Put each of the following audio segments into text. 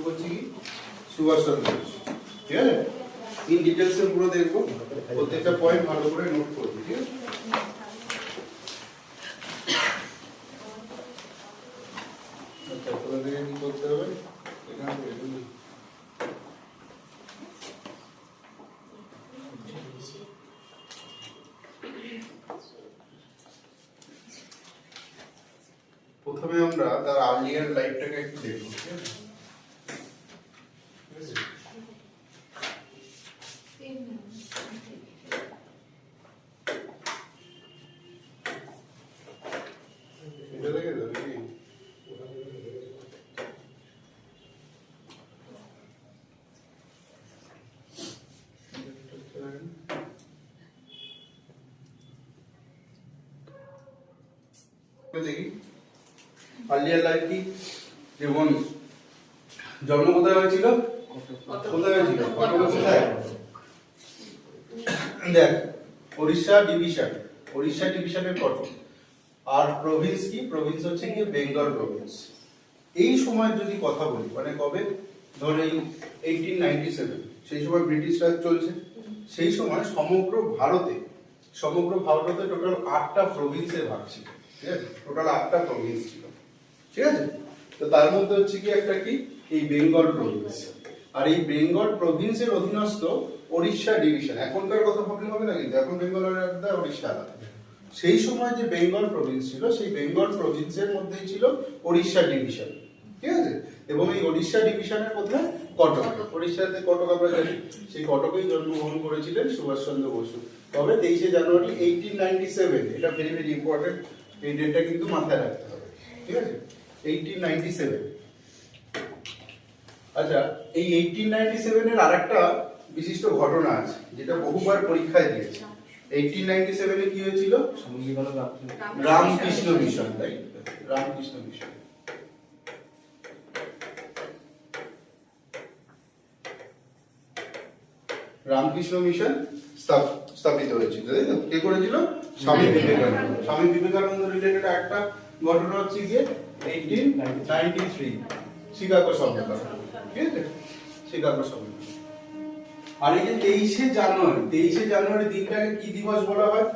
করছি কি সুভাষচন্দ্র বোস। ঠিক আছে, ইন ডিটেলসে পুরো দেখবো, প্রত্যেকটা পয়েন্ট ভালো করে নোট করবো। ঠিক আছে, আচ্ছা তোরা দেখে কি করতে হবে এখানে প্রথমে আমরা তার আর্লিয়ার লাইফটাকে একটু দেখব। ঠিক আছে, এটা দেখে দাও নাকি? দেখি আর্লিয়ার লাইফ কি, যেমন জন্ম কোথায় হয়েছিল, কোথায় হয়েছিল, কোথায় দেখ উড়িষ্যা ডিভিশন, উড়িষ্যা ডিভিশনের কটক। আর প্রভিন্স কি, প্রভিন্স হচ্ছে কি বেঙ্গল প্রভিন্স। এই সময় যদি কথা বলি মানে কবে, ধর এই 1897 সেই সময় ব্রিটিশ রাজ চলছে। সেই সময় সমগ্র ভারতে টোটাল 8টা প্রভিন্সে ভাগ ছিল। ঠিক আছে, টোটাল 8টা প্রভিন্স ছিল। ঠিক আছে, তো তার মধ্যে হচ্ছে কি একটা কি এই বেঙ্গল প্রভিন্স। আর এই বেঙ্গল প্রভিন্সের অধীনস্থ উড়িষ্যা ডিভিশন। এখনকার কথা ভাবলে হবে না, কিন্তু এখন বেঙ্গল আলাদা, উড়িষ্যা আলাদা। সেই সময় যে বেঙ্গল প্রভিন্স ছিল, সেই বেঙ্গল প্রভিন্সের মধ্যেই ছিল উড়িষ্যা ডিভিশন। ঠিক আছে, এবং এই উড়িষ্যা ডিভিশনের কোথায়, কটক। উড়িষ্যাতে কটক আমরা জানি, সেই কটকেই জন্মগ্রহণ করেছিলেন সুভাষচন্দ্র বসু। তবে 23শে জানুয়ারি 1897, এটা ভেরি ভেরি ইম্পর্টেন্ট, এই ডেটটা কিন্তু মাথায় রাখতে হবে। ঠিক আছে, 1897। আচ্ছা, এই 1897 এর আরেকটা বিশিষ্ট ঘটনা আছে যেটা বহুবার পরীক্ষায় দিয়েছে। 1897 এ কি হয়েছিল, রামকৃষ্ণ মিশন, তাই রামকৃষ্ণ মিশন। রামকৃষ্ণ মিশন স্থাপিত হয়েছিল, তাই তো? কে করেছিল? স্বামী বিবেকানন্দ। স্বামী বিবেকানন্দ রিলেটেড একটা ঘটনা হচ্ছে গিয়ে 1893 শিকাগো সম্মেলন। ঠিক আছে, শিকাগো সম্মেলন। আর এই যে 23শে জানুয়ারি দিনটাকে কি দিবস বলা হয়?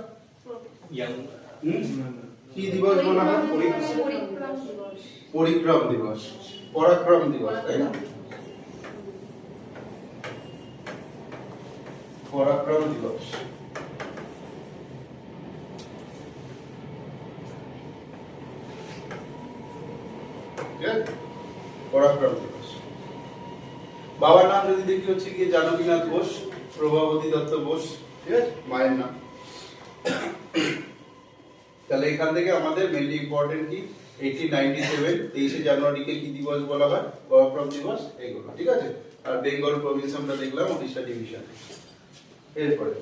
কি দিবস বলা হয়? পরিক্রম দিবস, পরাক্রম দিবস, তাই না? পরাক্রম দিবস। পরাক্রম দিবস। বাবার নাম যদি দেখি হচ্ছে গিয়ে জানকীনাথ বোস, প্রভাবতী দত্ত বোস। ঠিক আছে, মায়ের নাম। তাহলে এখান থেকে আমাদের মেইনলি ইম্পর্টেন্ট কি 1897 23শে জানুয়ারিকে কি দিবস বলা হয়? পরাক্রম দিবস, এইগুলো। ঠিক আছে, আর বেঙ্গল প্রভিন্স আমরা দেখলাম উড়িষ্যা ডিভিশন। এরপরে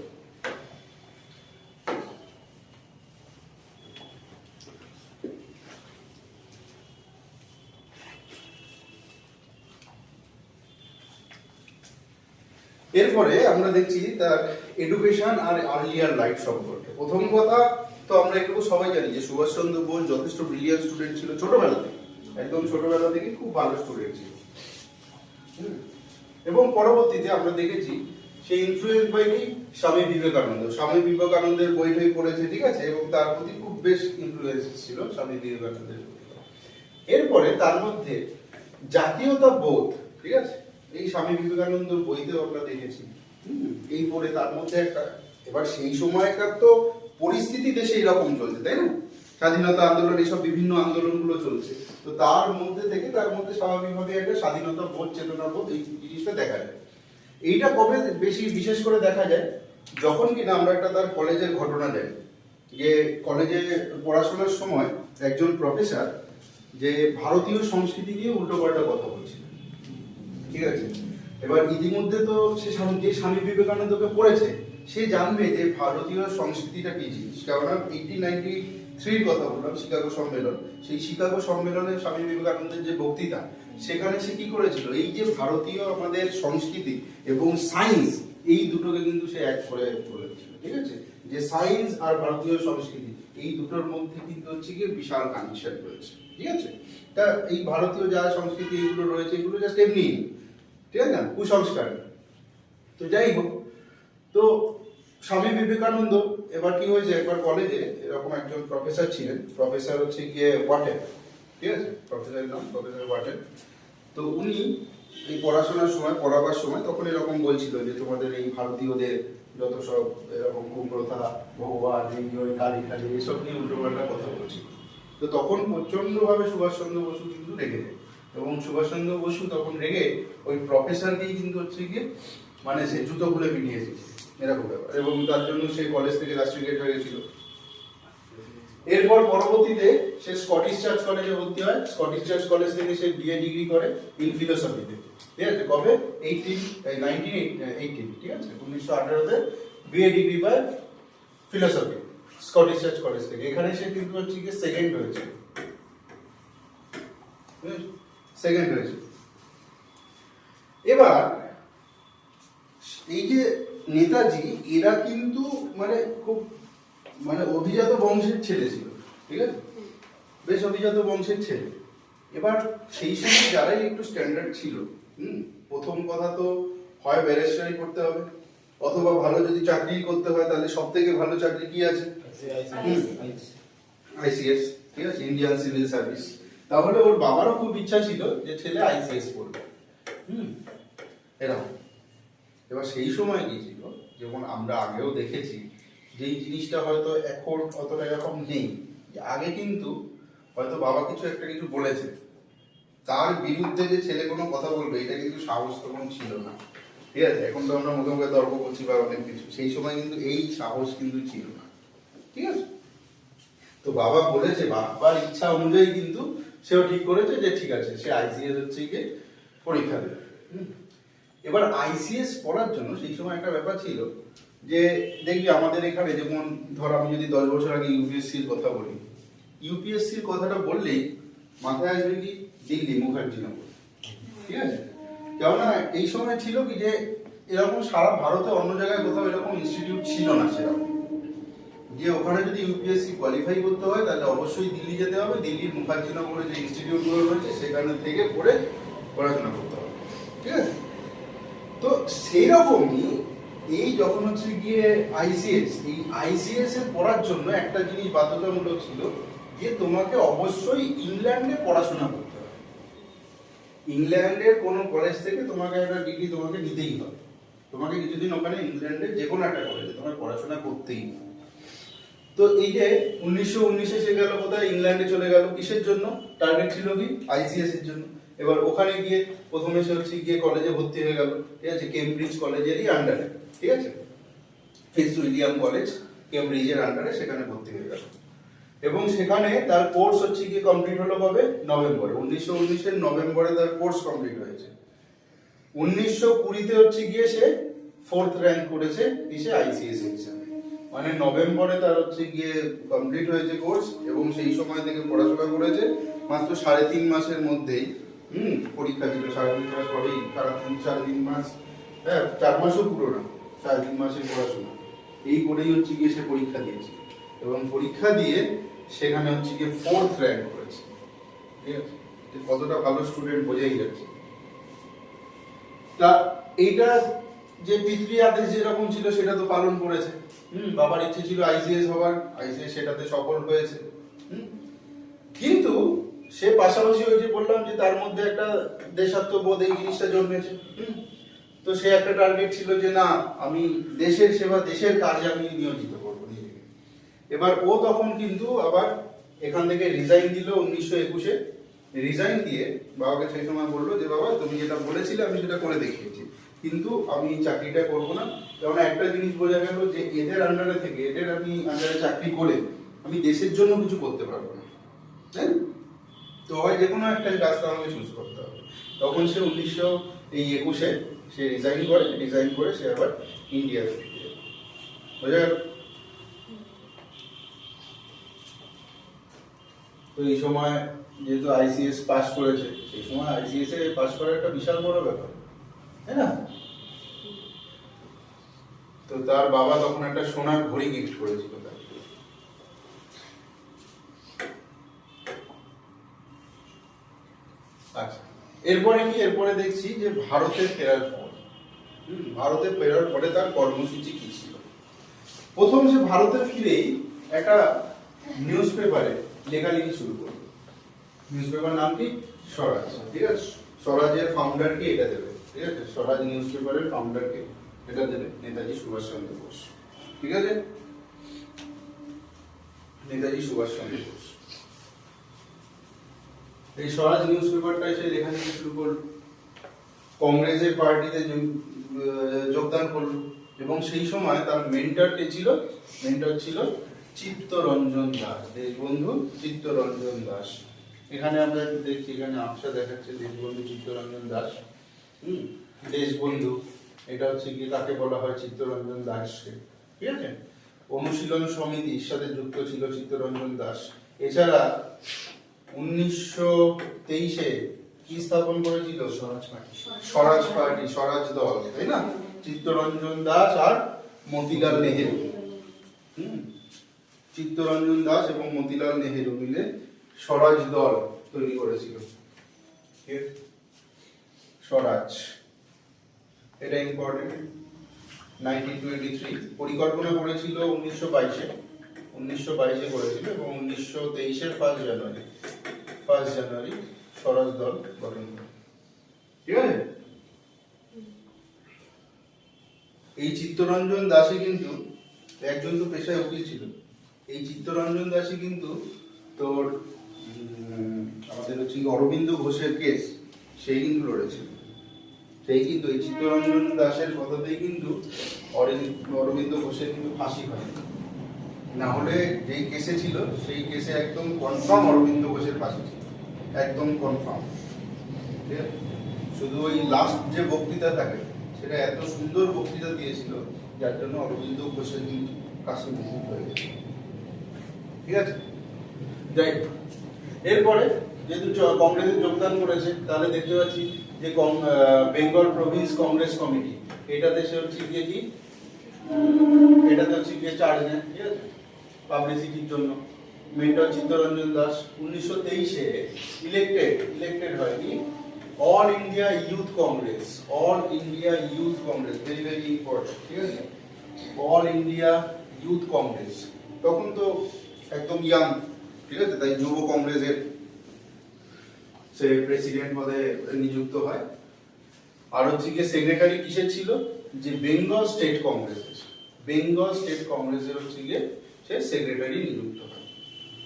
আমরা দেখছি তার এডুকেশন আর আর্লিয়ার লাইফ সম্পর্কে। প্রথম কথা তো আমরা একটু সবাই জানি যে সুভাষচন্দ্র বোস যথেষ্ট ব্রিলিয়ান্ট স্টুডেন্ট ছিল ছোটবেলা থেকে, একদম ছোটবেলা থেকে খুব ভালো স্টুডেন্ট ছিল। এবং পরবর্তীতে আমরা দেখেছি সেই ইনফ্লুয়েন্স বাই কি স্বামী বিবেকানন্দ। স্বামী বিবেকানন্দের বই টই পড়েছে। ঠিক আছে, এবং তার প্রতি খুব বেশ ইনফ্লুয়েন্স ছিল স্বামী বিবেকানন্দের। এরপরে তার মধ্যে জাতীয়তা বোধ, ঠিক আছে, এই স্বামী বিবেকানন্দ বইতেও আমরা দেখেছি। এই পড়ে তার মধ্যে একটা, এবার সেই সময়কার তো পরিস্থিতি দেশে এরকম চলছে, তাই না? স্বাধীনতা আন্দোলন, এইসব বিভিন্ন আন্দোলনগুলো চলছে। তো তার মধ্যে থেকে তার মধ্যে স্বাভাবিকভাবে একটা স্বাধীনতা বোধ, চেতনা বোধ, এই জিনিসটা দেখা যায়। এইটা কবে বেশি বিশেষ করে দেখা যায়? যখন কিনা আমরা একটা তার কলেজের ঘটনা জানি, যে কলেজে পড়াশোনার সময় একজন প্রফেসর যে ভারতীয় সংস্কৃতি নিয়ে উল্টোপাল্টা কথা বলছিল। ঠিক আছে, এবার ইতিমধ্যে তো সে যে স্বামী বিবেকানন্দকে পড়েছে, সে জানবে যে ভারতীয় সংস্কৃতিটা কি জিনিস। কেননা 1893 কথা বললাম, শিকাগো সম্মেলন। সেই শিকাগো সম্মেলনে স্বামী বিবেকানন্দের যে বক্তৃতা, সেখানে সে কি করেছিল, এই যে ভারতীয় আমাদের সংস্কৃতি এবং সায়েন্স, এই দুটোকে কিন্তু সে এক করে বলেছিল। ঠিক আছে, যে সায়েন্স আর ভারতীয় সংস্কৃতি এই দুটোর মধ্যে কিন্তু হচ্ছে কি বিশাল কানেকশন রয়েছে। ঠিক আছে? তা এই ভারতীয় যা সংস্কৃতি এগুলো রয়েছে এগুলো জাস্ট এমনি, ঠিক আছে না, কুসংস্কার। তো যাই হোক, তো স্বামী বিবেকানন্দ এবার কি হয়েছে, একবার কলেজে এরকম একজন প্রফেসর ছিলেন, প্রফেসর হচ্ছে গিয়ে ওয়াটেন, ঠিক আছে, প্রফেসরের নাম প্রফেসর ওয়াটেন। তো উনি এই পড়াশোনার সময়, পড়াবার সময় তখন এরকম বলছিল যে তোমাদের এই ভারতীয়দের যত সব এরকম কুপ্রথা, ভগবান এই ওই কালী কালী এসব নিয়ে উল্টোপাল্টা কথা বলছিল। তো তখন প্রচন্ডভাবে সুভাষচন্দ্র বসু কিন্তু রেগে যায়, এবং সুভাষচন্দ্র বসু তখন রেগে ওই প্রফেসরকেই কিন্তু হচ্ছে গিয়ে মানে সে জুতো খুলে পিটিয়ে এসেছে, এরকম ব্যাপার, এবং তার জন্য সে কলেজ থেকে রাস্ট্রিগেট হয়ে গেছিল। এরপর পরবর্তীতে সে স্কটিশ চার্চ কলেজে ভর্তি হয়, স্কটিশ চার্চ কলেজ থেকে সে বিএ ডিগ্রি করে ইন ফিলোসফিতে, ঠিক আছে, কবে 1918, ঠিক আছে, 1918-তে বিএ ডিগ্রি পায় ফিলোসফি স্কটিশ চার্চ কলেজ থেকে। এখানে সে কিন্তু হচ্ছে কি সেকেন্ড হয়েছে, সেকেন্ড হয়েছে। এবার এই যে নেতাজি এরা কিন্তু মানে খুব মানে অভিজাত বংশের ছেলে ছিল, ঠিক আছে, বেশ অভিজাত বংশের ছেলে। এবার সেই সময় যারাই একটু স্ট্যান্ডার্ড ছিল, প্রথম কথা তো হয় ব্যারিস্টারি করতে হবে, অথবা ভালো যদি চাকরি করতে হয় তাহলে সব থেকে ভালো চাকরি কি আছে, আইসিএস, ঠিক আছে, ইন্ডিয়ান সিভিল সার্ভিস। তাহলে ওর বাবারও খুব ইচ্ছা ছিল যে ছেলে আইসিএস পড়বে, এরকম। এবার সেই সময় কি ছিল, যেমন আমরা আগেও দেখেছি, যেই জিনিসটা হয়তো এখন অতটা এরকম নেই, আগে কিন্তু হয়তো বাবা কিছু একটা কিছু বলেছে, তার বিরুদ্ধে যে ছেলে কোনো কথা বলবে এটা কিন্তু সাহস তখন ছিল না, ঠিক আছে। এখন তো আমরা মুখে মুখে তর্ক করছি বা অনেক কিছু, সেই সময় কিন্তু এই সাহস কিন্তু ছিল না, ঠিক আছে। তো বাবা বলেছে, বাবার ইচ্ছা অনুযায়ী কিন্তু সেও ঠিক করেছে যে ঠিক আছে সে আইসিএস হচ্ছে গিয়ে পরীক্ষা দেবে। এবার আইসিএস পড়ার জন্য সেই সময় একটা ব্যাপার ছিল যে দেখবি আমাদের এখানে যেমন ধর আমি যদি 10 বছর আগে ইউপিএসসির কথা বলি, ইউপিএসসির কথাটা বললেই মাথায় আসবে কি দিল্লি মুখার্জিনগর, ঠিক আছে। কেননা এই সময় ছিল কি যে এরকম সারা ভারতে অন্য জায়গায় কোথাও এরকম ইনস্টিটিউট ছিল না সেরকম, যে ওখানে যদি ইউপিএসসি কোয়ালিফাই করতে হয় তাহলে অবশ্যই দিল্লি যেতে হবে, দিল্লির মুখার্জিনগরে যে ইনস্টিটিউটগুলো রয়েছে সেখানে থেকে পড়ে পড়াশোনা করতে হবে, ঠিক আছে। তো সেই রকমই এই যখন হচ্ছে গিয়ে আইসিএস, এই আইসিএস এর পড়ার জন্য একটা জিনিস বাধ্যতামূলক ছিল যে তোমাকে অবশ্যই ইংল্যান্ডে পড়াশোনা করতে হবে, ইংল্যান্ডের কোনো কলেজ থেকে তোমাকে একটা ডিগ্রি তোমাকে নিতেই হবে, তোমাকে কিছুদিন ওখানে ইংল্যান্ডের যে কোনো একটা কলেজে তোমাকে পড়াশোনা করতেই হবে। তো এই যে 1919-এ সে গেল কোথায়, ইংল্যান্ডে চলে গেল, কিসের জন্য, টার্গেট ছিল কি আইসিএস এর জন্য। এবার ওখানে গিয়ে প্রথমে সে হচ্ছে গিয়ে কলেজে ভর্তি হয়ে গেল, ঠিক আছে, কেমব্রিজ কলেজেরই আন্ডারে, ঠিক আছে, ফিটজ উইলিয়াম কলেজ কেমব্রিজের আন্ডারে, সেখানে ভর্তি হয়ে গেল। এবং সেখানে তার কোর্স হচ্ছে গিয়ে কমপ্লিট হলো কবে, নভেম্বরে, 1919-এর নভেম্বরে তার কোর্স কমপ্লিট হয়েছে। 1920-তে হচ্ছে গিয়ে সে 4th র্যাঙ্ক করেছে কিসে, আইসিএস এক্সামে। মানে নভেম্বরে তার হচ্ছে গিয়ে কমপ্লিট হয়েছে কোর্স, এবং সেই সময় থেকে পড়াশোনা করেছে মাত্র 3.5 মাসের মধ্যেই পরীক্ষা ছিল, 3.5 মাস পরেই, 3.5 মাস, হ্যাঁ 4 মাসও পুরো না, 3.5 মাসের পড়াশোনা এই করেই হচ্ছে গিয়ে সে পরীক্ষা দিয়েছে, এবং পরীক্ষা দিয়ে সেখানে হচ্ছে গিয়ে 4th র্যাঙ্ক করেছে, ঠিক আছে, কতটা ভালো স্টুডেন্ট বোঝাই যাচ্ছে। তা এইটা যে পিতৃ আদেশ যেরকম ছিল সেটা তো পালন করেছে, বাবার ইচ্ছে ছিল আইসিএস হওয়ার, আইসিএস সেটাতে সফল হয়েছে। কিন্তু সে পাশাপাশি ওই যে বললাম যে তার মধ্যে একটা দেশাত্মবোধ এই জিনিসটা জন্মেছে, তো সে একটা টার্গেট ছিল যে না আমি দেশের সেবা, দেশের কাজে আমি নিয়োজিত করবো নিজেকে। এবার ও তখন কিন্তু আবার এখান থেকে রিজাইন দিল 1921-এ, রিজাইন দিয়ে বাবাকে সেই সময় বললো যে বাবা তুমি যেটা বলেছিলে আমি সেটা করে দেখিয়েছি, কিন্তু আমি চাকরিটা করবো না, কারণ একটা জিনিস বোঝা গেল যে এদের আন্ডারে থেকে, এদের আমি আন্ডারে চাকরি করে আমি দেশের জন্য কিছু করতে পারবো না, তাই না? তো হয় যে কোনো একটা রাস্তা আমাকে চুজ করতে হবে। তখন সে 1921-এ সে রিজাইন করে, রিজাইন করে সে আবার ইন্ডিয়া ফিরে যায়, বোঝা গেল। তো এই সময় যেহেতু আইসিএস পাস করেছে, সেই সময় আইসিএস এ পাস করা একটা বিশাল বড় ব্যাপার, তাই না? তো তার বাবা তখন একটা সোনার ঘড়ি গিফট করেছিল তাকে। এরপরে কি, এরপরে দেখছি যে ভারতে ফেরার পর, ভারতে ফেরার পরে তার কর্মসূচি কি ছিল। প্রথম সে ভারতে ফিরেই একটা নিউজ পেপারে লেখালেখি শুরু করলো। নিউজ পেপার নাম কি? স্বরাজ। ঠিক আছে, স্বরাজের ফাউন্ডারকে এটা দেবে। ঠিক আছে, স্বরাজ নিউজ পেপারের ফাউন্ডারকে এটা দেবে নেতাজি সুভাষচন্দ্র বোস। ঠিক আছে, নেতাজি সুভাষচন্দ্র বোস এই স্বরাজ নিউজ পেপারটা এসে লেখালেখি শুরু করলো, কংগ্রেসের পার্টিতে যোগদান করলো, এবং সেই সময় তার মেন্টর কে ছিল? মেন্টর ছিল চিত্তরঞ্জন দাস, দেশবন্ধু চিত্তরঞ্জন দাস। এখানে আমরা একটু দেখছি, এখানে আফসা দেখাচ্ছে দেশবন্ধু চিত্তরঞ্জন দাস। দেশবন্ধু এটা হচ্ছে কি, কাকে বলা হয়? চিত্তরঞ্জন দাসকে। ঠিক আছে, অনুশীলন সমিতির সাথে যুক্ত ছিল চিত্তরঞ্জন দাস। এছাড়া 1923-এ কি স্থাপন করেছিল? স্বরাজ পার্টি, স্বরাজ পার্টি, স্বরাজ দল, তাই না? চিত্তরঞ্জন দাস আর মতিলাল নেহেরু, চিত্তরঞ্জন দাস এবং মতিলাল নেহেরু মিলে স্বরাজ দল তৈরি করেছিল। স্বরাজ, এটা ইম্পর্টেন্ট। 1923 পরিকল্পনা করেছিল 1922-এ করেছিল, এবং 1923-এর 1 জানুয়ারি স্বরাজ দল গঠন করে। ঠিক আছে, এই চিত্তরঞ্জন দাসী কিন্তু একজন তো পেশায় উকিল ছিল। এই চিত্তরঞ্জন দাসী কিন্তু তোর আমাদের হচ্ছে অরবিন্দ ঘোষের কেস সেই কিন্তু লড়েছিল। সেই কিন্তু এই চিত্তরঞ্জন দাসের কথাতেই কিন্তু অরবিন্দ ঘোষের কিন্তু ফাঁসি হয়, না হলে যেই কেসে ছিল সেই কেসে একদম কনফার্ম অরবিন্দ ঘোষের ফাঁসি ছিল, একদম কনফার্ম। ঠিক আছে, শুধু ওই লাস্ট যে বক্তৃতা থাকে সেটা এত সুন্দর বক্তৃতা দিয়েছিল যার জন্য অরবিন্দ ঘোষের কিন্তু কাশি মুক্ত হয়ে গেছে। ঠিক আছে, যাই হোক, এরপরে যেহেতু কংগ্রেসে যোগদান করেছে, তাহলে দেখতে পাচ্ছি যে বেঙ্গল প্রভিন্স কংগ্রেস কমিটি, এটাতে সে হচ্ছে গিয়ে কি, এটাতে হচ্ছে গিয়ে চার্জ নেয়। ঠিক আছে, পাবলিসিটির জন্য। মেন্টর চিত্তরঞ্জন দাস 1923-এ ইলেক্টেড হয় কি, all India youth Congress, all India youth Congress, very very important. ঠিক আছে, অল ইন্ডিয়া ইউথ কংগ্রেস, তখন তো একদম ইয়াং। ঠিক আছে, তাই যুব কংগ্রেসের সে প্রেসিডেন্ট পদে নিযুক্ত হয়। আর হচ্ছে গিয়ে সেক্রেটারি কিসের ছিল? যে বেঙ্গল স্টেট কংগ্রেসের, বেঙ্গল স্টেট কংগ্রেসের হচ্ছে গিয়ে সে সেক্রেটারি নিযুক্ত হয়।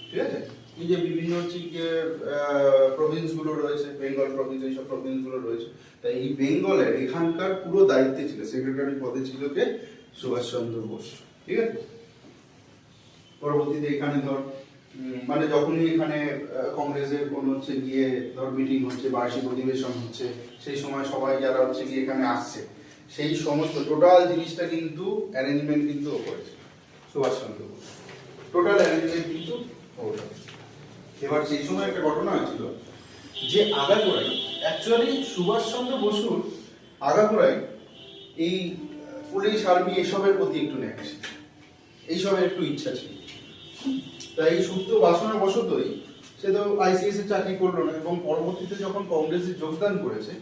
ঠিক আছে, এই যে বিভিন্ন হচ্ছে গিয়ে প্রভিন্স গুলো রয়েছে, বেঙ্গল প্রভিন্স, এইসব প্রভিন্স গুলো রয়েছে, তাই এই বেঙ্গলের এখানকার পুরো দায়িত্বে ছিল, সেক্রেটারি পদে ছিল কে? সুভাষচন্দ্র বোস। ঠিক আছে, পরবর্তীতে এখানে ধর মানে যখনই এখানে কংগ্রেসের কোন হচ্ছে গিয়ে ধর মিটিং হচ্ছে, বার্ষিক অধিবেশন হচ্ছে, সেই সময় সবাই যারা হচ্ছে গিয়ে এখানে আসছে, সেই সমস্ত টোটাল জিনিসটা কিন্তু অ্যারেঞ্জমেন্ট কিন্তু করেছে সুভাষচন্দ্র বোস, টোটাল অ্যারেঞ্জমেন্ট কিন্তু ওটা। এবার সেই সময় একটা ঘটনা হয়েছিল যে আগাগোড়াই অ্যাকচুয়ালি সুভাষচন্দ্র বসুর আগাগোড়াই এই পুলিশ আর্মি এসবের প্রতি একটু ন্যাক ছিল, এইসবের একটু ইচ্ছা ছিল। তাই সূত্র বাসনা বশতই সে তো আইসিএস এর চাকরি করলো না, এবং পরবর্তীতে যখন কংগ্রেসে যোগদান করেছে,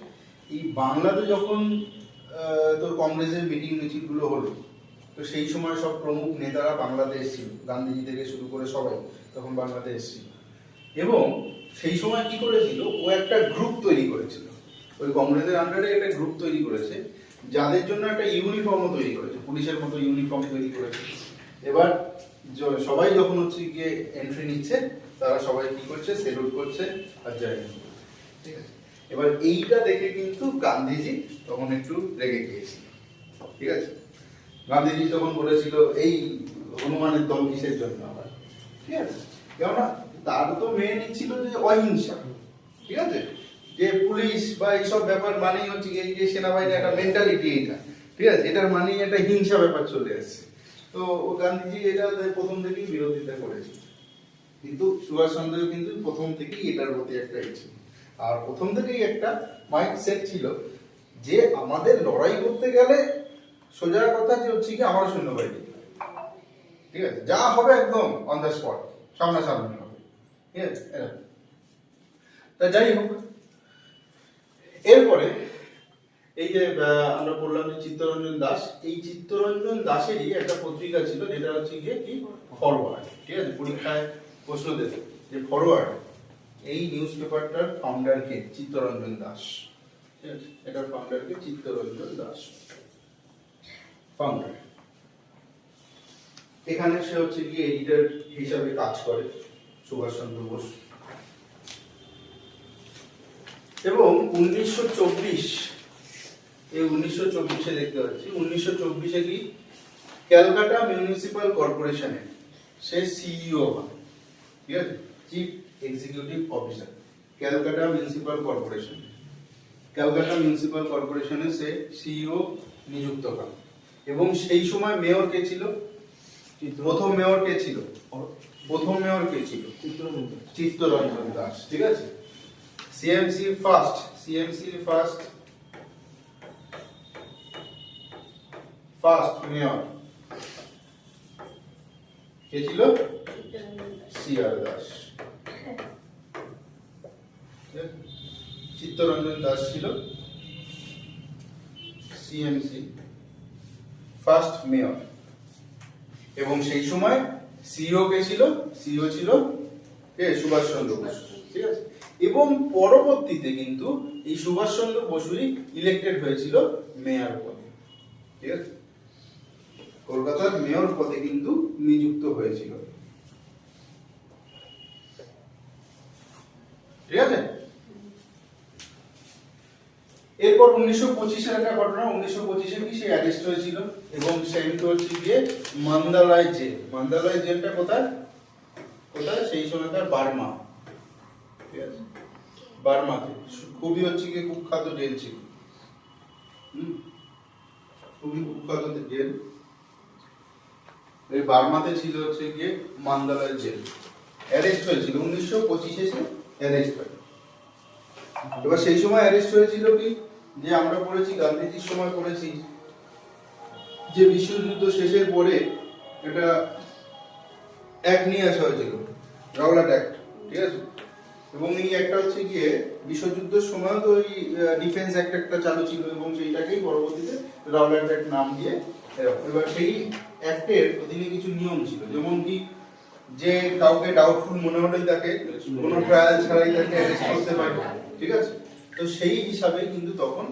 এই বাংলাতে যখন তোর কংগ্রেসের মিটিং মিছিল গুলো হলো, তো সেই সময় সব প্রমুখ নেতারা বাংলাতে এসেছিল, গান্ধীজি থেকে শুরু করে সবাই তখন বাংলাতে এসেছিল। এবং সেই সময় কি করেছিল, ও একটা গ্রুপ তৈরি করেছিল, ওই কংগ্রেসের আন্ডারে একটা গ্রুপ তৈরি করেছে, যাদের জন্য একটা ইউনিফর্মও তৈরি করেছে, পুলিশের মতো ইউনিফর্ম তৈরি করেছে। এবার সবাই যখন হচ্ছে গিয়ে এন্ট্রি নিচ্ছে, তারা সবাই কি করছে, সেলুট করছে আর জয় হিন্দ। ঠিক আছে, এবার এইটা দেখে কিন্তু গান্ধীজি তখন একটু রেগে গিয়েছিল। ঠিক আছে, গান্ধীজি তখন বলেছিল এই হনুমানের দল কিসের জন্য আবার। ঠিক আছে, কেননা তার তো মেন ছিল যে অহিংসা। ঠিক আছে, যে পুলিশ বা এইসব ব্যাপার মানেই হচ্ছে এই যে সেনাবাহিনী একটা মেন্টালিটি, এটা ঠিক আছে, এটার মানেই একটা হিংসা ব্যাপার চলে আসছে। তো গান্ধীজি এটা প্রথম থেকেই বিরোধিতা করেছিল, কিন্তু সুভাষচন্দ্র কিন্তু প্রথম থেকেই এটার প্রতি একটা ছিল, আর প্রথম থেকেই একটা মাইন্ডসেট ছিল যে আমাদের লড়াই করতে গেলে সোজা কথা যে হচ্ছে কি আমার সৈন্যবাহিনী, ঠিক আছে, যা হবে একদম অন দ্য স্পট, সামনাসামনি হবে। ঠিক আছে, তা যাই হোক, এরপরে এই যে আমরা বললাম যে চিত্তরঞ্জন দাস, এই চিত্তরঞ্জন দাসেরই একটা পত্রিকা ছিল যেটা হচ্ছে গিয়ে কি ফরওয়ার্ড, ঠিক আছে, পরীক্ষায় প্রশ্ন দেবে যে ফরওয়ার্ড এই নিউজ পেপারটার ফাউন্ডার কে, চিত্তরঞ্জন দাস, ঠিক আছে, এটার ফাউন্ডার কে চিত্তরঞ্জন দাস, ফাউন্ডার। এখানে সে হচ্ছে গিয়ে এডিটর হিসাবে কাজ করে সুভাষচন্দ্র বোস। এবং 1924 এই 1924-এ দেখতে পাচ্ছি 1924-এ কি ক্যালকাটা মিউনিসিপাল কর্পোরেশনের সে সিইও হয়, ঠিক আছে, chief executive officer, Calcutta municipal corporation, Calcutta municipal কর্পোরেশনে সে সিইও নিযুক্ত হয়। এবং সেই সময় মেয়র কে ছিল, প্রথম মেয়র কে ছিল, প্রথম মেয়র কে ছিল চিত্তরঞ্জন দাস, ঠিক আছে। সিএমসি ফার্স্ট মেয়র কে ছিল, সিআর দাস, চিত্তরঞ্জন দাস ছিল সিএমসি ফার্স্ট মেয়র। এবং সেই সময় সিইও কে ছিল, সিইও ছিল কে, সুভাষচন্দ্র বোস, ঠিক আছে। এবং পরবর্তীতে কিন্তু এই সুভাষচন্দ্র বসুই ইলেক্টেড হয়েছিল মেয়র পদে, ঠিক আছে, কলকাতার মেয়র পদে কিন্তু নিযুক্ত হয়েছিল, ঠিক আছে। এরপর 1925-এর একটা ঘটনা, 1925-এ কি সে অ্যারেস্ট হয়েছিল এবং সেন্ট হচ্ছে গিয়ে মান্দালয় জেল। মান্দালয় জেলটা কোথায়, কোথায়, সেই সময়কার বার্মা, ঠিক আছে, বার্মাতে খুবই হচ্ছে গিয়ে কুখ্যাত জেল ছিল, খুবই কুখ্যাত জেল, এই বার্মাতে ছিল হচ্ছে গিয়ে মান্দালয় জেল। অ্যারেস্ট হয়েছিল 1925-এ সে অ্যারেস্ট হয়। এবার সেই সময় অ্যারেস্ট হয়েছিল কি, যে আমরা পড়েছি গান্ধীজির সময় পড়েছি যে বিশ্বযুদ্ধ শেষের পরে এটা অ্যাক্ট নিয়ে আসা হয়েছিল, রাওলাট অ্যাক্ট, ঠিক আছে। এবং এই একটা হচ্ছে গিয়ে বিশ্বযুদ্ধের সময় তো ওই ডিফেন্স অ্যাক্ট একটা চালু ছিল এবং সেইটাকেই পরবর্তীতে রাওলাট অ্যাক্ট নাম দিয়ে, এবার সেই অ্যাক্টের অধীনে কিছু নিয়ম ছিল, যেমন কি যে কাউকে ডাউটফুল মনে হলেই তাকে কোনো ট্রায়াল ছাড়াই তাকে অ্যারেস্ট করতে পারে, ঠিক আছে। তো সেই হিসাবে কিন্তু তখন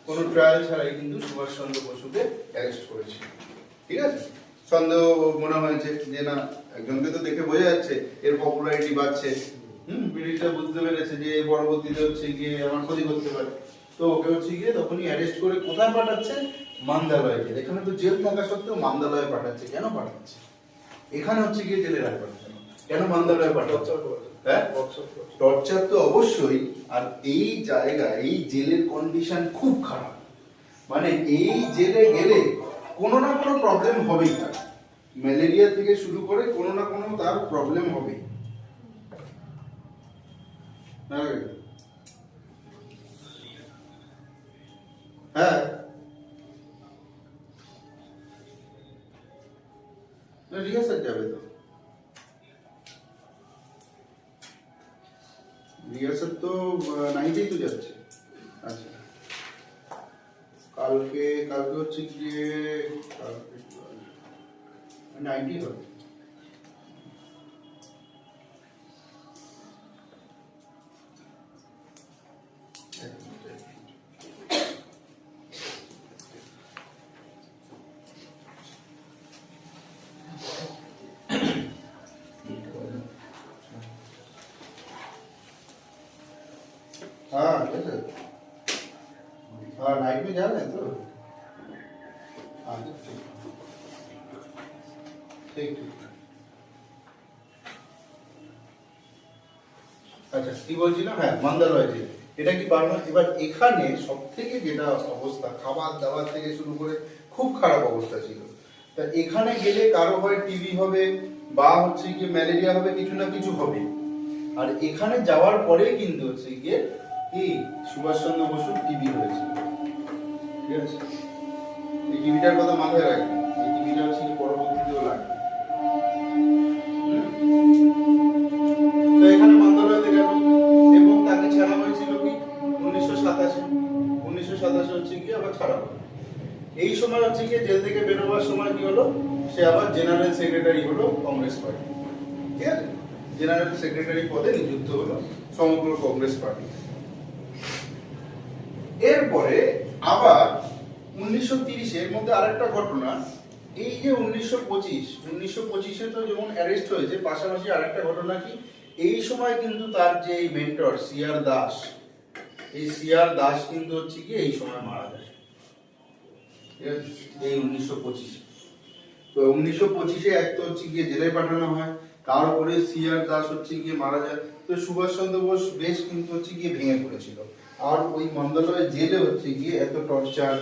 কোনো ট্রায়াল ছাড়াই কিন্তু সুভাষচন্দ্র বসুকে অ্যারেস্ট করেছিল, ঠিক আছে। সন্দেহ মনে হয়েছে যে না, একজনকে তো দেখে বোঝা যাচ্ছে এর পপুলারিটি বাড়ছে, ব্রিটিশরা বুঝতে পেরেছে যে পরবর্তীতে হচ্ছে গিয়ে আমার ক্ষতি করতে পারে, তো ওকে হচ্ছে গিয়ে তখনই অ্যারেস্ট করে কোথায় পাঠাচ্ছে, মান্দালয়ে জেল। এখানে তো জেল থাকা সত্ত্বেও মান্দালয়ে পাঠাচ্ছে, কেন পাঠাচ্ছে, এখানে হচ্ছে গিয়ে জেলে রাখবে কেন, মান্দালয়ে পাঠাচ্ছে, হ্যাঁ টর্চার তো অবশ্যই। আর এই জায়গায় এই জেলের কন্ডিশন খুব খারাপ, মানে এই জেলে গেলে কোনো না কোনো প্রবলেম হবেই, তার ম্যালেরিয়া থেকে শুরু করে কোনো না কোনো তার প্রবলেম হবেই। হ্যাঁ রিহার্সাল যাবে তো, রিহার্সাল তো 9-এই তো যাচ্ছে। আচ্ছা কালকে হচ্ছে গিয়ে 90 হবে। हाँ कैसे, हाँ नाइट में जा रहे हैं तो, हाँ ठीक ठीक। আচ্ছা কি বলছিলাম, হ্যাঁ মান্দালয় জেল, এটা কি বার্মা। এবার এখানে সব থেকে যেটা অবস্থা, খাবার দাবার থেকে শুরু করে খুব খারাপ অবস্থা ছিল। তা এখানে গেলে কারো হয় টিবি হবে বা হচ্ছে গিয়ে ম্যালেরিয়া হবে, কিছু না কিছু হবে। আর এখানে যাওয়ার পরে কিন্তু হচ্ছে গিয়ে কি সুভাষচন্দ্র বসুর টিবি হয়েছিল, ঠিক আছে। এই টিবিটার কথা মাথায় রাখবেন, এই টিবিটা হচ্ছে পরবর্তীতেও লাগবে। তো এখানে মান্দালয়তে গেল এবং তাকে ছাড়া হয়েছিল কি 1927 মাসে হচ্ছে কি আবার ছাড়া হলো। এই সময় হচ্ছে কি জেল থেকে বেরোবার সময় কি হলো, সে আবার জেনারেল সেক্রেটারি হলো কংগ্রেস পার্টি, ঠিক আছে, জেনারেল সেক্রেটারি পদে নিযুক্ত হলো সমগ্র কংগ্রেস পার্টি। এরপরে আবার 1930 এর মধ্যে আরেকটা ঘটনা, এই যে 1925 তো যেমন অ্যারেস্ট হয়েছে, পাশাপাশি আরেকটা ঘটনা কি, এই সময় কিন্তু তার যে মেন্টর সিআর দাস, এই সিআর দাস কিন্তু হচ্ছে কি এই সময় মারা যায়, এই 1925। তো 1925 এক তো হচ্ছে গিয়ে জেলে পাঠানো হয়, তার উপরে সিআর দাস হচ্ছে গিয়ে মারা যায়। তো সুভাষচন্দ্র বোস বেশ কিন্তু হচ্ছে গিয়ে ভেঙে পড়েছিল। আর ওই মন্দালয় জেলে হচ্ছে গিয়ে এত টর্চার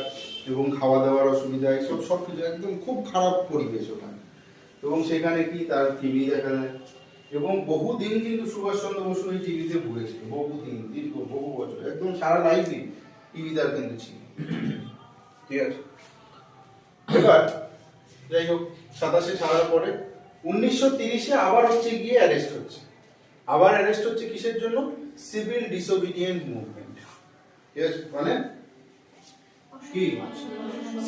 এবং খাওয়া দাওয়ার অসুবিধা, এসব সবকিছু একদম খুব খারাপ পরিবেশ ওখানে। এবং সেখানে কি তার টিভি দেখা যায়, এবং বহুদিন কিন্তু সুভাষচন্দ্র বসু এই টিভিতে ভুগেছিল, বহুদিন, দীর্ঘ বহু বছর, একদম সারা লাইফই টিভি তার কিন্তু ছিল, ঠিক আছে। এবার যাই হোক, 27 ছাড়ার পরে 1930 আবার হচ্ছে গিয়ে অ্যারেস্ট হচ্ছে। আবার অ্যারেস্ট হচ্ছে কিসের জন্য? সিভিল ডিসোবিডিয়েন্ট মুভমেন্ট, ঠিক আছে, মানে কি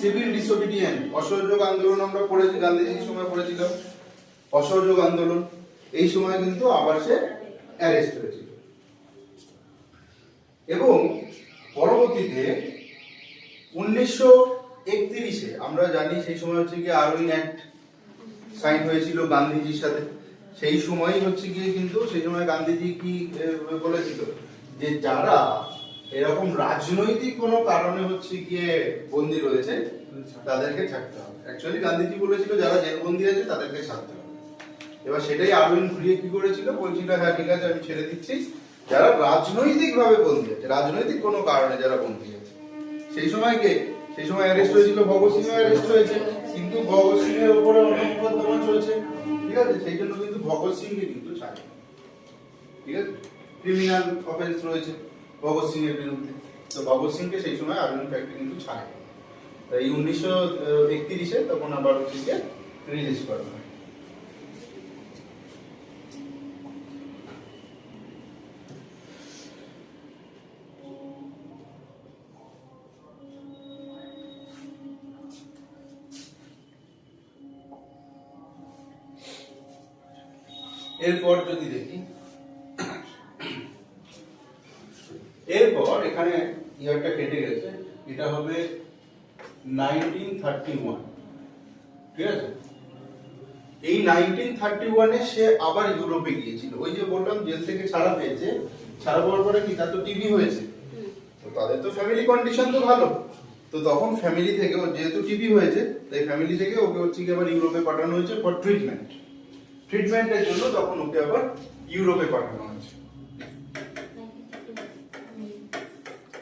সিভিল ডিসোবিডিয়েন্ট, অসহযোগ আন্দোলন আমরা পড়েছি, গান্ধীজির সময় পড়েছিলাম অসহযোগ আন্দোলন। এই সময় কিন্তু আবার সে অ্যারেস্ট হয়েছিল। এবং পরবর্তীতে 1931 আমরা জানি সেই সময় হচ্ছে কি আরউইন অ্যাক্ট সাইন হয়েছিল গান্ধীজির সাথে। সেই সময় হচ্ছে গিয়ে কিন্তু সেই সময় গান্ধীজি কি বলেছিল, যে যারা এরকম রাজনৈতিক কোনো কারণে হচ্ছে গিয়ে বন্দী রয়েছে তাদেরকে ছাড়তে হবে। অ্যাকচুয়ালি গান্ধীজি বলেছিল যারা জেলবন্দি আছে তাদেরকে ছাড়তে হবে। এবার সেটাই আরউইন ঘুরিয়ে কি করেছিল, বলছিল হ্যাঁ ঠিক আছে আমি ছেড়ে দিচ্ছি যারা রাজনৈতিক ভাবে বন্দী আছে, রাজনৈতিক কোনো কারণে যারা বন্দী আছে। সেই সময় কে, সেই সময় অ্যারেস্ট হয়েছিল ভগৎ সিং, অ্যারেস্ট হয়েছে, কিন্তু ভগৎ সিং এর উপরে অন্য মোকদ্দমা চলছে, ঠিক আছে, সেই জন্য কিন্তু ভগৎ সিং কে কিন্তু ছাড়ে, ঠিক আছে, ক্রিমিনাল অফেন্স রয়েছে ভগৎ সিং এর বিরুদ্ধে। তো ভগৎ সিং কে সেই সময় আরউইন ফ্যাক্টরি কিন্তু ছাড়ে। এই 1931 তখন আবার হচ্ছে রিলিজ করা হয়। এরপর যদি দেখি, এরপর এখানে ইয়ারটা কেটে গেছে, এটা হবে 1931, ঠিক আছে। এই 1931 সে আবার ইউরোপে গিয়েছিল। ওই যে বললাম জেল থেকে ছাড়া পেয়েছে, ছাড়া পাওয়ার পরে কি তার তো টিভি হয়েছে, তো তাদের তো ফ্যামিলি কন্ডিশন তো ভালো, তো তখন ফ্যামিলি থেকে ওর যেহেতু টিভি হয়েছে তাই ফ্যামিলি থেকে ওকে হচ্ছে কি আবার ইউরোপে পাঠানো হয়েছে ফর ট্রিটমেন্টের জন্য। তখন ওকে আবার ইউরোপে পাঠানো হয়েছে,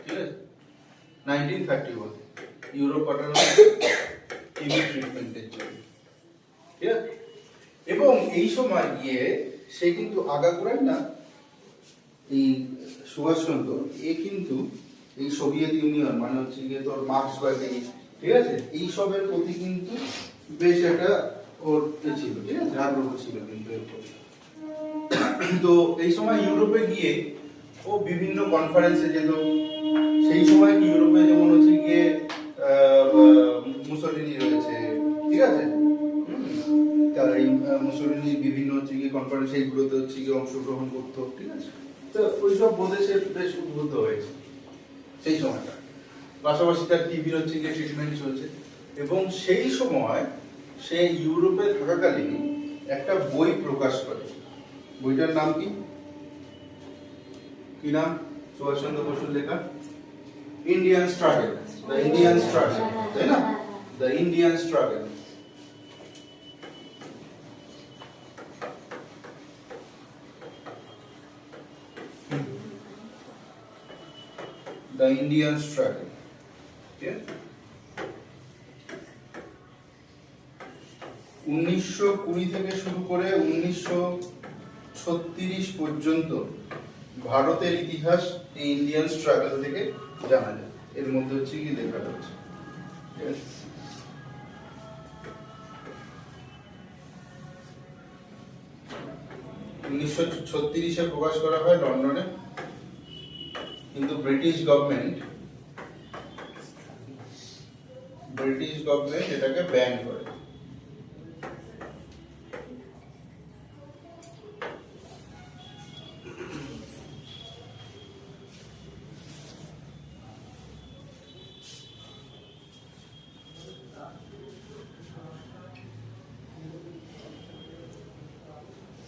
ঠিক আছে, 1931 ইউরোপ পাঠানো হয়েছে টিভি ট্রিটমেন্টের জন্য, ঠিক আছে। এবং এই সময় গিয়ে সে কিন্তু আগাগোড়াই না, এই সুভাষচন্দ্র এ কিন্তু এই সোভিয়েত ইউনিয়ন মানে হচ্ছে গিয়ে তোর মার্ক্সবাদী, ঠিক আছে, এই সবের প্রতি কিন্তু বেশ একটা ওর ছিল, ঠিক আছে, আগ্রহ ছিল কিন্তু এর প্রতি। তো এই সময় ইউরোপে গিয়ে ও বিভিন্ন কনফারেন্সে যেত। সেই সময় কি ইউরোপে যেমন হচ্ছে গিয়ে মুসোলিনি রয়েছে, ঠিক আছে, তার এই মুসোলিনি বিভিন্ন হচ্ছে গিয়ে কনফারেন্স এইগুলোতে হচ্ছে গিয়ে অংশগ্রহণ করতো, ঠিক আছে। তো ওইসব প্রদেশে বেশ উদ্বুদ্ধ হয়েছে সেই সময়টা। পাশাপাশি তার টিভির হচ্ছে গিয়ে ট্রিটমেন্ট চলছে। এবং সেই সময় সে ইউরোপে থাকাকালীন একটা বই প্রকাশ করে। বইটার নাম কি, কি নাম? সুভাষচন্দ্র বসুর লেখা Indian struggle, the Indian struggle, তাই না, the Indian struggle. The Indian struggle, okay? 1920 থেকে শুরু করে 1936 পর্যন্ত ভারতের ইতিহাস এই ইন্ডিয়ান স্ট্রাগল থেকে জানা যায়। এর মধ্যে হচ্ছে কি লেখা রয়েছে, ঠিক আছে। 1936 প্রকাশ করা হয় লন্ডনে, কিন্তু ব্রিটিশ গভর্নমেন্ট ব্রিটিশ গভর্নমেন্ট এটাকে ব্যান করে।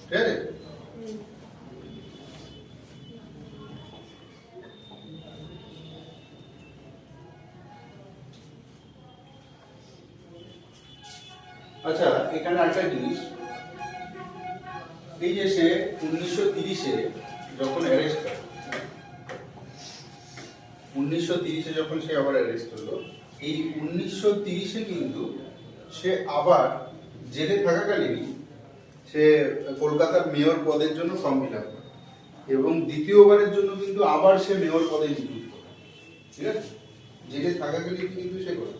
ঠিক আছে? আচ্ছা, এখানে একটা জিনিস, এই যে সে 1930-এ যখন অ্যারেস্ট হয়, 1930-এ যখন সে আবার অ্যারেস্ট হলো, এই 1930-এ কিন্তু সে আবার জেলে থাকাকালীনই সে কলকাতার মেয়র পদের জন্য ফর্ম ফিল আপ করে এবং দ্বিতীয়বারের জন্য কিন্তু আবার সে মেয়র পদে নিযুক্ত হয়। ঠিক আছে? জেলে থাকাকালীন কিন্তু সে করে।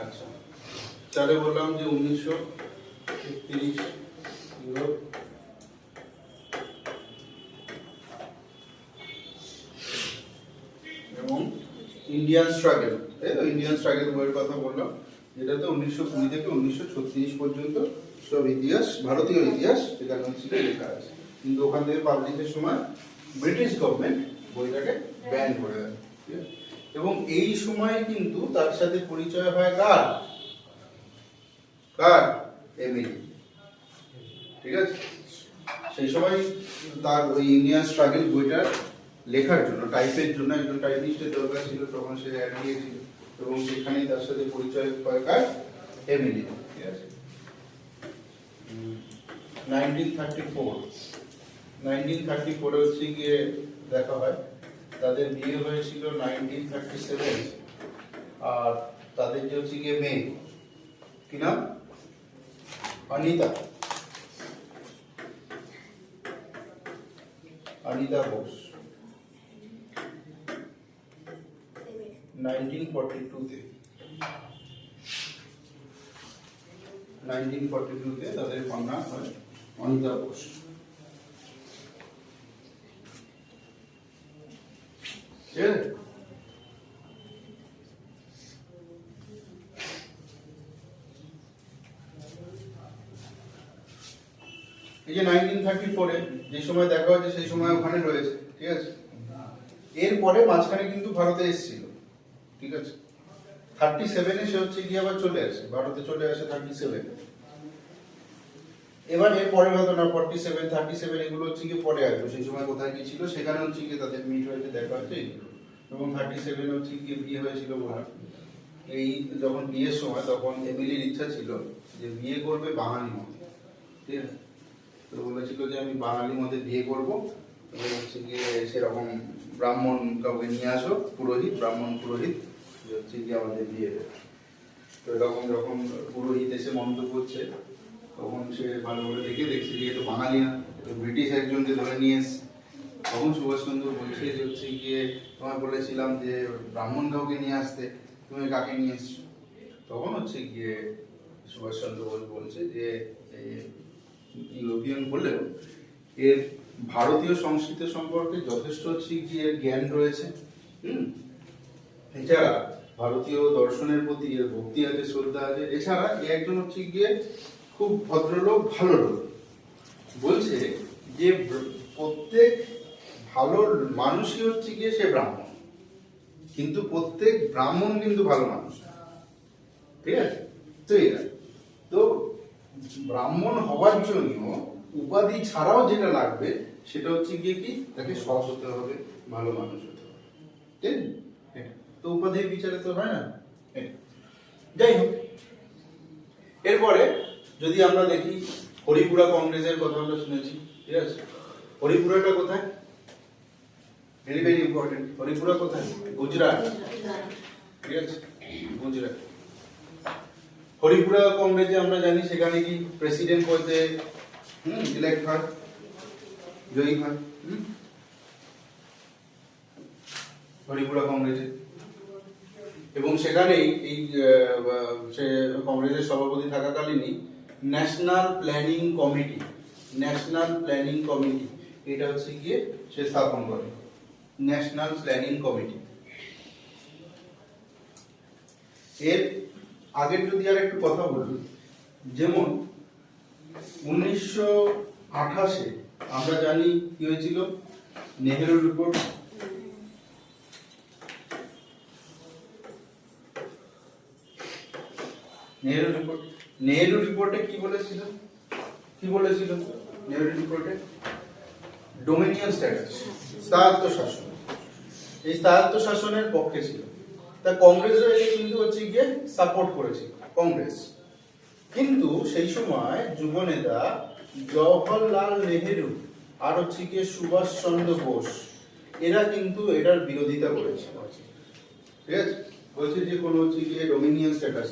আচ্ছা, তাহলে বললাম যে 1931 ইউরোপ, এবং ইন্ডিয়ান স্ট্রাগল, তাই তো? ইন্ডিয়ান স্ট্রাগল বইয়ের কথা বললাম, যেটাতে 1920 থেকে 1936 পর্যন্ত সব ইতিহাস, ভারতীয় ইতিহাস এখানে ছিল লেখা আছে। কিন্তু ওখান থেকে পাবলিকের সময় ব্রিটিশ গভর্নমেন্ট বইটাকে ব্যান করে দেয়। ঠিক আছে? এবং এই সময় কিন্তু তার সাথে পরিচয় হয় কার? এমিলি। ঠিক আছে? সেই সময় তার ওই ইন্ডিয়ান স্ট্রাগল বইটার লেখার জন্য, টাইপের জন্য একজন টাইপিস্টের দরকার ছিল, তখন সে অ্যাড দিয়েছিল এবং সেখানেই তার সাথে পরিচয় হয় কার? এমিলি। ঠিক আছে? 1934 হচ্ছে গিয়ে দেখা হয়, তাদের বিয়ে হয়েছিল 1937, আর তাদের যে হচ্ছে গিয়ে মেয়ে, কি নাম? অনিতা বোস। 1942-তে তাদের কন্যা হয় অনিতা বোস। ঠিক আছে? এই যে 1934-এ যে সময় দেখা হয়েছে সেই সময় ওখানে রয়েছে। ঠিক আছে? এরপরে মাঝখানে কিন্তু ভারতে এসেছিল। ঠিক আছে? 37-এ সে হচ্ছে গিয়ে আবার চলে আসে, ভারতে চলে আসে 37-এ। এবার এর পরে হয়তো না 47, 37 এগুলো হচ্ছে গিয়ে পরে আসবে। সেই সময় কোথায় কি ছিল সেখানে হচ্ছে গিয়ে তাদের মিট হয়েছে, দেখা হচ্ছে এইগুলো। এবং 37 হচ্ছে গিয়ে বিয়ে হয়েছিল বলা। এই যখন বিয়ের সময় তখন এমিলির ইচ্ছা ছিল যে বিয়ে করবে বাঙালি মতে। ঠিক আছে? তো বলেছিল যে আমি বাঙালি মতে বিয়ে করবো, এবং হচ্ছে গিয়ে সেরকম ব্রাহ্মণ কাউকে নিয়ে আসো, পুরোহিত, ব্রাহ্মণ পুরোহিত, যে হচ্ছে গিয়ে আমাদের বিয়ে দেবে। তো এরকম যখন পুরোহিত এসে মন্তব্য করছে, তখন সে ভালো করে দেখছে যে এটা বাঙালি না, তো ব্রিটিশ একজনকে ধরে নিয়ে এসছে। তখন সুভাষচন্দ্র বলছে যে হচ্ছে গিয়ে তোমায় বলেছিলাম যে ব্রাহ্মণ কাউকে নিয়ে আসতে, তুমি কাকে নিয়ে এসছো? তখন হচ্ছে গিয়ে সুভাষচন্দ্র বোস বলছে যে ইউরোপিয়ান হলেও এর ভারতীয় সংস্কৃতি সম্পর্কে যথেষ্ট হচ্ছে গিয়ে জ্ঞান রয়েছে। এছাড়া ভারতীয় দর্শনের প্রতি এর ভক্তি আছে, শ্রদ্ধা আছে। এছাড়া একজন হচ্ছে গিয়ে খুব ভদ্রলোক, ভালো লোক। বলছে যে প্রত্যেক ভালো মানুষই হচ্ছে গিয়ে সে ব্রাহ্মণ, কিন্তু প্রত্যেক ব্রাহ্মণ কিন্তু ভালো মানুষ। ঠিক আছে? তো এটা তো ব্রাহ্মণ হওয়ার জন্য উপাধি ছাড়াও যেটা লাগবে সেটা হচ্ছে গিয়ে কি, তাকে সৎ হতে হবে, ভালো মানুষ হতে হবে। ঠিক আছে? তো উপাধির বিচারে তো হয় না। যাই হোক, এরপরে যদি আমরা দেখি হরিপুরা কংগ্রেসের কথা আমরা শুনেছি। ঠিক আছে? হরিপুরাটা কোথায়? Very very important. হরিপুরা কোথায়? গুজরাট। ঠিক আছে? গুজরাট। হরিপুরা কংগ্রেসে আমরা জানি সেখানে কি প্রেসিডেন্ট পদে ইলেক্ট হয়, জয়ী হয়। হরিপুরা কংগ্রেসে, এবং সেখানেই এই সে কংগ্রেসের সভাপতি থাকাকালীনই ন্যাশনাল প্ল্যানিং কমিটি এটা হচ্ছে গিয়ে সে স্থাপন করে, ন্যাশনাল প্ল্যানিং কমিটি। এর আগের যদি আর একটু কথা বলি, যেমন 1928-এ আমরা জানি কি হয়েছিল, নেহেরু রিপোর্ট। নেহেরু রিপোর্টে কি বলেছিল নেহেরু রিপোর্টে ডোমিনিয়ন স্ট্যাটাস, স্থায়ত্ব শাসন, এই স্থায়ত্ব শাসনের পক্ষে ছিল। তা কংগ্রেসও এটা কিন্তু হচ্ছে গিয়ে সাপোর্ট করেছিল কংগ্রেস। কিন্তু সেই সময় যুব নেতা জওহরলাল নেহেরু আর হচ্ছে গিয়ে সুভাষ চন্দ্র বোস এরা কিন্তু এটার বিরোধিতা করেছিল। ঠিক আছে, বলছে যে কোনো হচ্ছে গিয়ে ডোমিনিয়ন স্ট্যাটাস,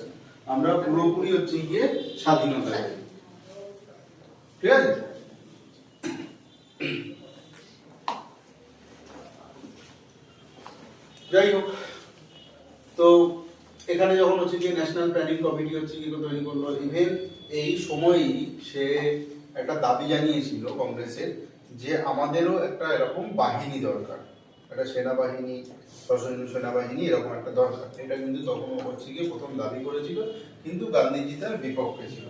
আমরা পুরোপুরি হচ্ছে গিয়ে স্বাধীনতা। ঠিক আছে, যাই হোক, তো এখানে যখন হচ্ছে কি ন্যাশনাল প্ল্যানিং কমিটি হচ্ছে কি তৈরি করলো, ইভেন এই সময়ই সে একটা দাবি জানিয়েছিল কংগ্রেসের যে আমাদেরও একটা এরকম বাহিনী দরকার, একটা সেনাবাহিনী, সশস্ত্র সেনাবাহিনী এরকম একটা দরকার। এটা কিন্তু তখন হচ্ছে কি প্রথম দাবি করেছিল, কিন্তু গান্ধীজি তার বিপক্ষে ছিল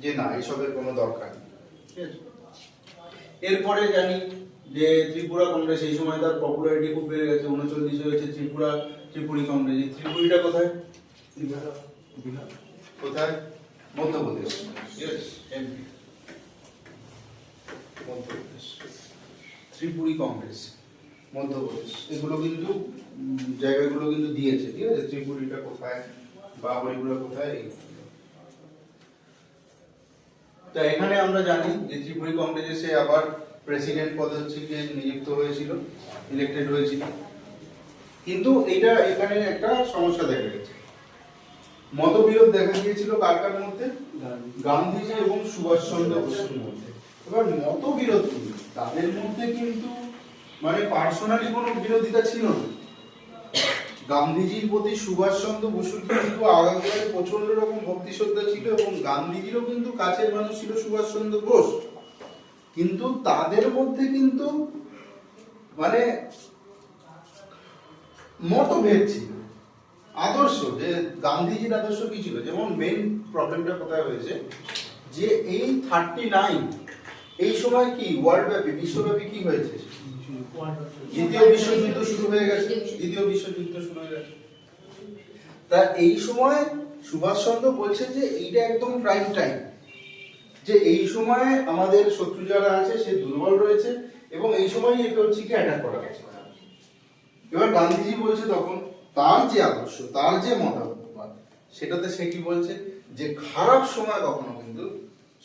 যে না, এসবের কোনো দরকার নেই। ঠিক আছে, এরপরে জানি যে ত্রিপুরা কংগ্রেস, এই সময় তার পপুলারিটি খুব বেড়ে গেছে, 39 হয়েছে ত্রিপুরি কংগ্রেস। ত্রিপুরিটা কোথায়? কোথায়? মধ্যপ্রদেশ। এমপি, মধ্যপ্রদেশ। ত্রিপুরি কংগ্রেস, মধ্যপ্রদেশ, এগুলো কিন্তু জায়গাগুলো কিন্তু দিয়েছে। ঠিক আছে, ত্রিপুরিটা কোথায় বা হরিপুরা কোথায়। তা এখানে আমরা জানি যে ত্রিপুরি কংগ্রেসে সে আবার প্রেসিডেন্ট পদে হচ্ছে গিয়ে নিযুক্ত হয়েছিল, ইলেক্টেড হয়েছিল। কিন্তু এটা এখানে একটা সমস্যা দেখা গেছে, মতবিরোধ দেখা গিয়েছিল কার কার মধ্যে? গান্ধীজি এবং সুভাষচন্দ্র বোসের মধ্যে। এবার মতবিরোধ কিন্তু তাদের মধ্যে কিন্তু মানে পার্সোনালি কোনো বিরোধিতা ছিল না। গান্ধীজির প্রতি সুভাষচন্দ্র বসুর কিন্তু আগামীকালে প্রচন্ড রকম ভক্তি শ্রদ্ধা ছিল, এবং গান্ধীজিরও কিন্তু কাছের মানুষ ছিল সুভাষচন্দ্র বোস। কিন্তু তাদের মধ্যে কিন্তু মানে মতভেদ ছিল, আদর্শ, যে গান্ধীজির আদর্শ কি ছিল। যেমন মেইন প্রবলেমটা কোথায় হয়েছে, যে এই 39 এই সময় কি ওয়ার্ল্ড ব্যাপী, বিশ্বব্যাপী কি হয়েছে, দ্বিতীয় বিশ্বযুদ্ধ শুরু হয়ে গেছে। তা এই সময় সুভাষচন্দ্র বলছে যে এইটা একদম প্রাইম টাইম, যে এই সময় আমাদের শত্রু যারা আছে সে দুর্বল রয়েছে, এবং এই সময় একে হচ্ছে কি অ্যাটাক করা হয়েছে। এবার গান্ধীজি বলছে তখন তার যে আদর্শ, তার যে মতামত, সেটাতে সে কি বলছে যে খারাপ সময় কখনো কিন্তু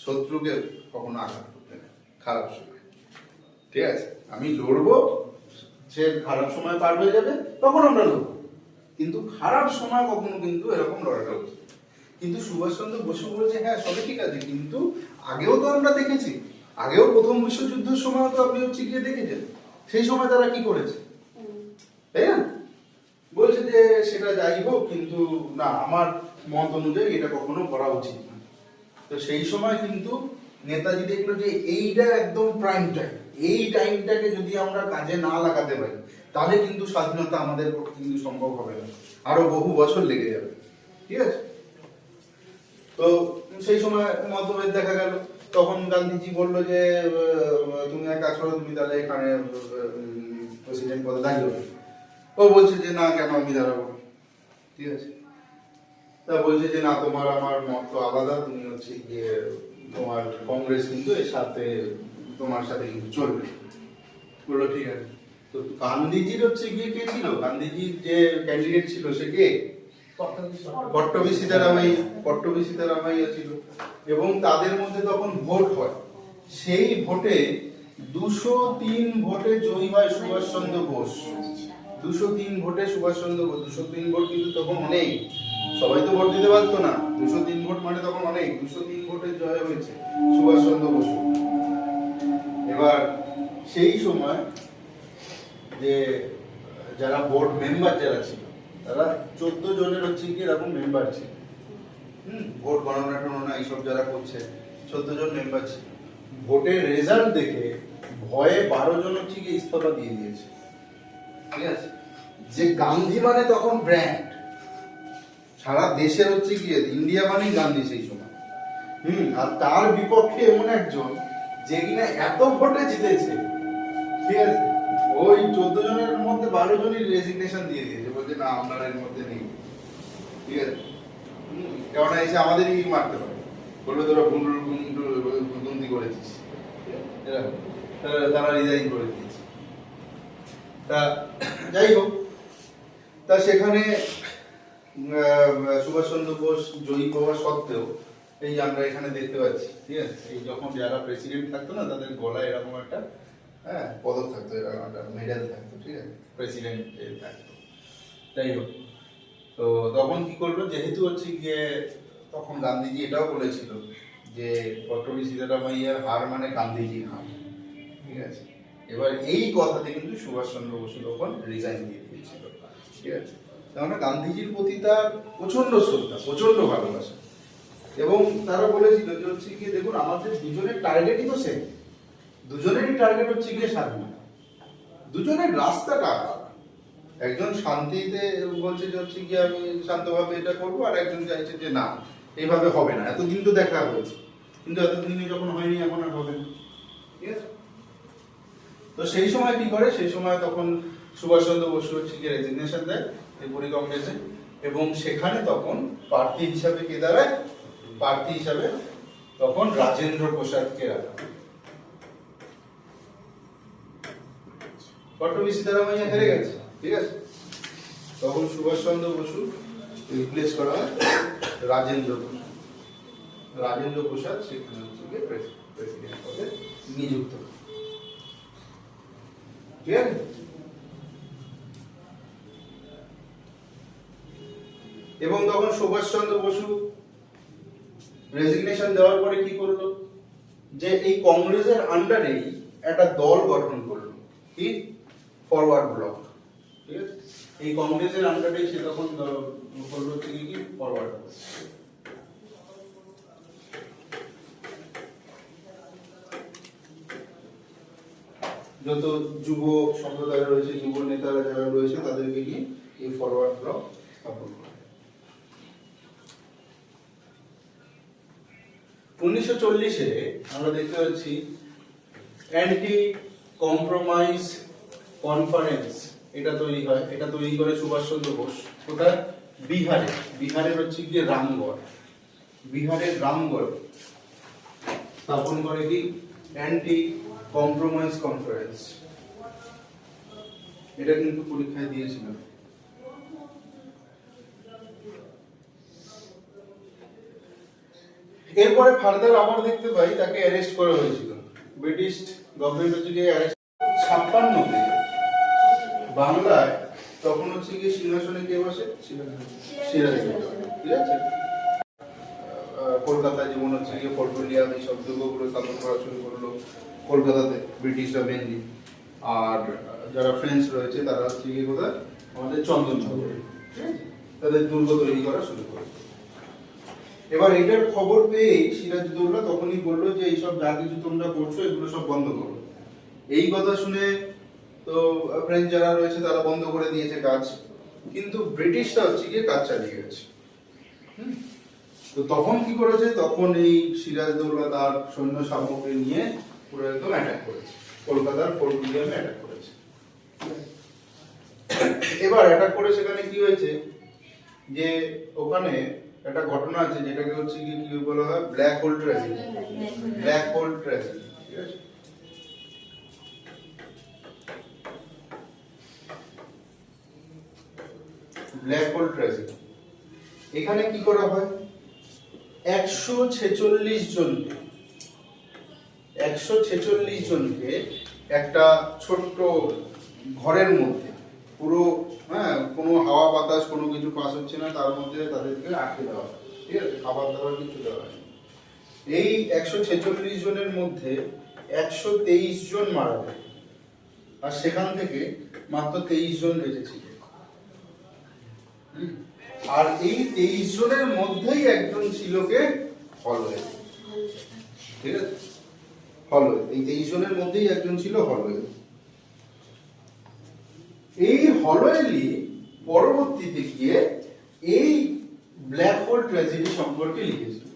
শত্রুকে কখনো আঘাত করতে না, খারাপ সময়। ঠিক আছে, আমি লড়বো, সে খারাপ সময় পার হয়ে যাবে তখন আমরা লড়বো, কিন্তু খারাপ সময় কখনো কিন্তু এরকম লড়াটা উচিত। কিন্তু সুভাষচন্দ্র বসু বলছে হ্যাঁ সবই ঠিক আছে, কিন্তু আগেও তো আমরা দেখেছি, আগেও প্রথম বিশ্বযুদ্ধের সময় তো আপনি হচ্ছে গিয়ে দেখেছেন, সেই সময় তারা কি করেছে, তাই না? বলছে যে সেটা যাই হোক, কিন্তু না, আমার মত অনুযায়ী এটা কখনো করা উচিত না। তো সেই সময় কিন্তু নেতাজি দেখলো যে এইটা একদম প্রাইম টাইম, এই টাইমটাকে যদি আমরা কাজে না লাগাতে পারি তাহলে কিন্তু স্বাধীনতা আমাদের পক্ষে কিন্তু সম্ভব হবে না, আরো বহু বছর লেগে যাবে। ঠিক আছে, তো সেই সময় মতভেদ দেখা গেল। তখন গান্ধীজি বললো যে তুমি এক কাজ করো, তুমি তাহলে এখানে প্রেসিডেন্ট পদে দাঁড়িয়ে। ও বলছে যে না, কেন আমি দাঁড়াবো। ঠিক আছে, তা বলছে যে না, তোমার আমার মত তো আলাদা, তুমি হচ্ছে গিয়ে তোমার কংগ্রেস কিন্তু এর সাথে তোমার সাথে কিন্তু চলবে। বললো ঠিক আছে। তো গান্ধীজির হচ্ছে গিয়ে কে ছিল, গান্ধীজির যে ক্যান্ডিডেট ছিল সে কে? পট্টবী সীতারামাইয়া ছিল। এবং তাদের মধ্যে তখন ভোট হয়, সেই ভোটে 203 ভোটে জয়ী হয় সুভাষচন্দ্র বোস। 203 ভোটে সুভাষচন্দ্র বোস। 203 ভোট কিন্তু তখন অনেক, সবাই তো ভোট দিতে পারতো না। 203 ভোট মানে তখন অনেক। 203 ভোটে জয় হয়েছে সুভাষচন্দ্র বসু। এবার সেই সময় যে যারা বোর্ড মেম্বার যারা ছিল তারা 14 জনের হচ্ছে কি এরকম মেম্বার ছিল। ভোট গণনা টণনা এইসব যারা করছে 14 জন মেম্বার ছিল। ভোটের রেজাল্ট দেখে ভয়ে 12 জন হচ্ছে কি ইস্তফা দিয়ে দিয়েছে। ঠিক আছে, যে গান্ধী মানে তখন ব্র্যান্ড, সারা দেশের হচ্ছে গিয়ে ইন্ডিয়া মানেই গান্ধী সেই সময়। আর তার বিপক্ষে এমন একজন যে কিনা এত ভোটে জিতেছে, ঠিক আছে, ওই 14 জনের মধ্যে 12 জনই রেজিগনেশন দিয়ে দিয়েছে, বলছে না আমরা এর মধ্যে নেই। ঠিক আছে, কেননা এসে আমাদেরই মারতে পারে, বলবে তোরা গুন্ডি করেছিস, তারা রিজাইন করে দিয়েছে। তা যাই হোক, তা সেখানে সুভাষচন্দ্র বোস জয়ী হওয়া সত্ত্বেও এই আমরা এখানে দেখতে পাচ্ছি, ঠিক আছে, এই যখন যারা প্রেসিডেন্ট থাকতো না তাদের গলায় এরকম একটা পদক থাকতো, এরকম একটা মেডেল থাকতো, ঠিক আছে, প্রেসিডেন্ট থাকতো। যাই হোক, তো তখন কি করলো, যেহেতু হচ্ছে গিয়ে তখন গান্ধীজি এটাও বলেছিল যে পট্টবী সীতারামাইয়ার হার মানে গান্ধীজির হার। ঠিক আছে, এবার এই কথাতে কিন্তু সুভাষচন্দ্র বসু তখন রিজাইন দিয়ে দিয়েছিল। ঠিক আছে, কেননা গান্ধীজির প্রতি তার প্রচন্ড শ্রদ্ধা, প্রচন্ড ভালোবাসা, এবং তারা বলেছিল যে হচ্ছে গিয়ে দেখুন আমাদের দুজনের টার্গেটই তো সেম, দুজনেরই টার্গেট হচ্ছে গিয়ে স্বাধীনতা, দুজনের রাস্তাটা, একজন শান্তিতে বলছে যে হচ্ছে গিয়ে আমি শান্তভাবে এটা করবো, আর একজন চাইছে যে না এইভাবে হবে না। এতদিন তো দেখা হয়েছে, কিন্তু এতদিনে যখন হয়নি এখন আর হবে না। ঠিক আছে, তো সেই সময় কি করে, সেই সময় তখন সুভাষচন্দ্র বসু হচ্ছে গিয়ে রেজিগনেশন দেয় ত্রিপুরী কংগ্রেসে, এবং সেখানে তখন প্রার্থী হিসাবে কে দাঁড়ায়, প্রার্থী হিসাবে তখন রাজেন্দ্র প্রসাদকে রাখা। পট্টবী সীতারামাইয়া হেরে গেছে, ঠিক আছে, তখন সুভাষচন্দ্র বসু রিপ্লেস করা হয় রাজেন্দ্র প্রসাদ। রাজেন্দ্র প্রসাদ সেখানে হচ্ছে প্রেসিডেন্ট পদে নিযুক্ত। ঠিক আছে, এবং তখন সুভাষচন্দ্র বসু রেজিগনেশন দেওয়ার পরে কি করলো, যে এই কংগ্রেসের আন্ডারেই একটা দল গঠন করলো, কি ফরওয়ার্ড ব্লক। ঠিক আছে, এই কংগ্রেসের আন্ডারে সে তখন করলো কি ফরওয়ার্ড ব্লক। যত যুব সম্প্রদায় রয়েছে, যুব নেতারা যারা রয়েছে তাদেরকে নিয়ে এই ফরওয়ার্ড ব্লক স্থাপন করে। 1940-এ আমরা দেখতে পাচ্ছি অ্যান্টি কম্প্রোমাইজ কনফারেন্স, এটা তৈরি হয়, এটা তৈরি করে সুভাষচন্দ্র বোস। কোথায়? বিহারে, বিহারের হচ্ছে গিয়ে রামগড়, বিহারের রামগড় স্থাপন করে কি অ্যান্টি কম্প্রোমাইজ কনফারেন্স। এটা কিন্তু পরীক্ষায় দিয়েছিল। এরপরে ফার্দার আবার দেখতে পাই তাকে অ্যারেস্ট করা হয়েছিল, ব্রিটিশ গভর্নমেন্ট হচ্ছে গিয়ে অ্যারেস্ট। 56-তে বাংলায় তখন হচ্ছে গিয়ে সিংহাসনে কে বসে, সিরাজ। ঠিক আছে, কলকাতায় যেমন হচ্ছে গিয়ে ফোর্ট উইলিয়াম এই সব দুর্গগুলো স্থাপন করা শুরু করলো কলকাতাতে ব্রিটিশরা মেনলি, আর যারা ফ্রেঞ্চ রয়েছে তারা হচ্ছে গিয়ে কোথায়, আমাদের চন্দননগরে, ঠিক আছে, তাদের দুর্গ তৈরি করা শুরু করে। এবার এটার খবর পেয়ে সিরাজউদ্দৌলা তখনই বললো যে এইসব যা কিছু তোমরা করছো এগুলো সব বন্ধ করো। এই কথা শুনে তো ফ্রেঞ্চ যারা রয়েছে তারা বন্ধ করে দিয়েছে কাজ, কিন্তু ব্রিটিশরা হচ্ছে গিয়ে কাজ চালিয়ে গেছে। তো তখন কি করেছে, তখন এই সিরাজউদ্দৌলা তার সৈন্য সামগ্রী নিয়ে পুরো একদম অ্যাটাক করেছে, কলকাতার ফোর্ট উইলিয়ামে অ্যাটাক করেছে। এবার অ্যাটাক করে সেখানে কি হয়েছে, যে ওখানে একটা ঘটনা আছে যেটাকে হচ্ছে কি বলা হয় black hole tragedy. Black hole tragedy, ঠিক আছে, ব্ল্যাক হোল ট্র্যাজেডি। এখানে কি করা হয়, 146 জনকে একটা ছোট্ট ঘরের মধ্যে, পুরো কোনো হাওয়া বাতাস কোনো কিছু পাস হচ্ছে না, তার মধ্যে তাদেরকে আটকে দেওয়া হয়। ঠিক আছে, খাবার দাবার কিছু দেওয়া হয়। এই 146 জনের মধ্যে 123 জন মারা যায়, আর সেখান থেকে মাত্র 23 জন বেঁচে ছিল। আর এই 23 জনের মধ্যেই একজন ছিল কে হলওয়েল। ঠিক আছে, হলওয়েল। এই 23 জনের মধ্যেই একজন ছিল হলওয়েল। এই হলওয়েলই পরবর্তীতে গিয়ে এই ব্ল্যাক হোল ট্র্যাজেডি সম্পর্কে লিখেছিল।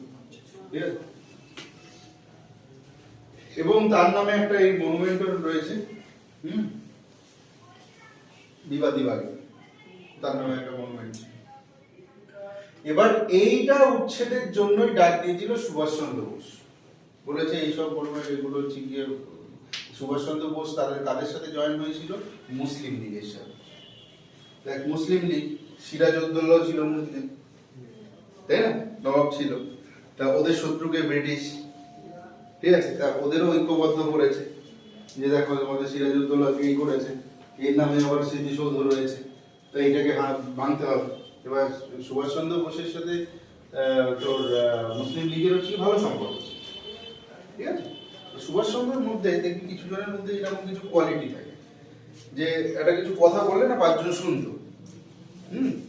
ঠিক আছে, এবং তার নামে একটা এই মনুমেন্টও রয়েছে, বিবাদীবাগে তার নামে একটা মনুমেন্ট। এবার এইটা উচ্ছেদের জন্যই ডাক দিয়েছিল সুভাষচন্দ্র বোস। বলেছে এইসব মনুমেন্ট এগুলো হচ্ছে গিয়ে সুভাষচন্দ্র বোস তাদের কাদের সাথে জয়েন হয়েছিল? মুসলিম লীগের সাথে। দেখ, মুসলিম লীগ, সিরাজউদ্দৌলা ছিল মুসলিম, তাই না, নবাব ছিল। তা ওদের শত্রুকে ব্রিটিশ, ঠিক আছে, তা ওদেরও ঐক্যবদ্ধ করেছে যে দেখো আমাদের সিরাজউদ্দৌলাকে এই করেছে, এর নামে আবার স্মৃতিসৌধ রয়েছে, তো এইটাকে ভাঙতে হবে। এবার সুভাষচন্দ্র বোসের সাথে তোর মুসলিম লীগেরও কি ভালো সম্পর্ক, ঠিক আছে। সুভাষচন্দ্রের মধ্যে দেখবি কিছু জনের মধ্যে এরকম কিছু কোয়ালিটি থাকে যে একটা কিছু কথা বললে না 5 জন শুনতো,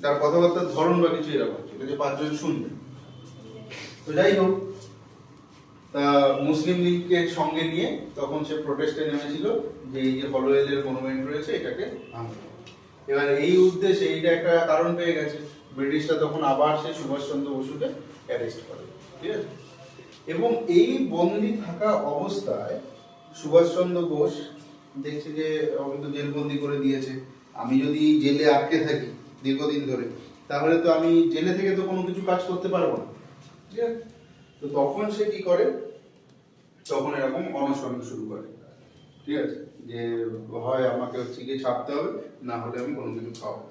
তার কথাবার্তার ধরন বা কিছু এরকম ছিল যে 5 জন শুনবে। তো যাই হোক, তা মুসলিম লীগকে সঙ্গে নিয়ে তখন সে প্রোটেস্টে নেমেছিল যে এই যে হলওয়েলের মনুমেন্ট রয়েছে এটাকে ভাঙতে হবে। এবার এই উদ্দেশ্যে এইটা একটা কারণ পেয়ে গেছে, ব্রিটিশরা তখন আবার সেই সুভাষচন্দ্র বসুকে অ্যারেস্ট করে। ঠিক আছে, এবং এই বন্দি থাকা অবস্থায় সুভাষচন্দ্র বোস দেখছে যে আমাকে তো জেলবন্দি করে দিয়েছে, আমি যদি জেলে আটকে থাকি দীর্ঘদিন ধরে তাহলে তো আমি জেলে থেকে তো কোনো কিছু কাজ করতে পারবো না। ঠিক আছে, তো তখন সে কি করে, তখন এরকম অনশন শুরু করে। ঠিক আছে, যে হয় আমাকে হচ্ছে গিয়ে ছাড়তে হবে, না হলে আমি কোনো কিছু খাওয়াবো।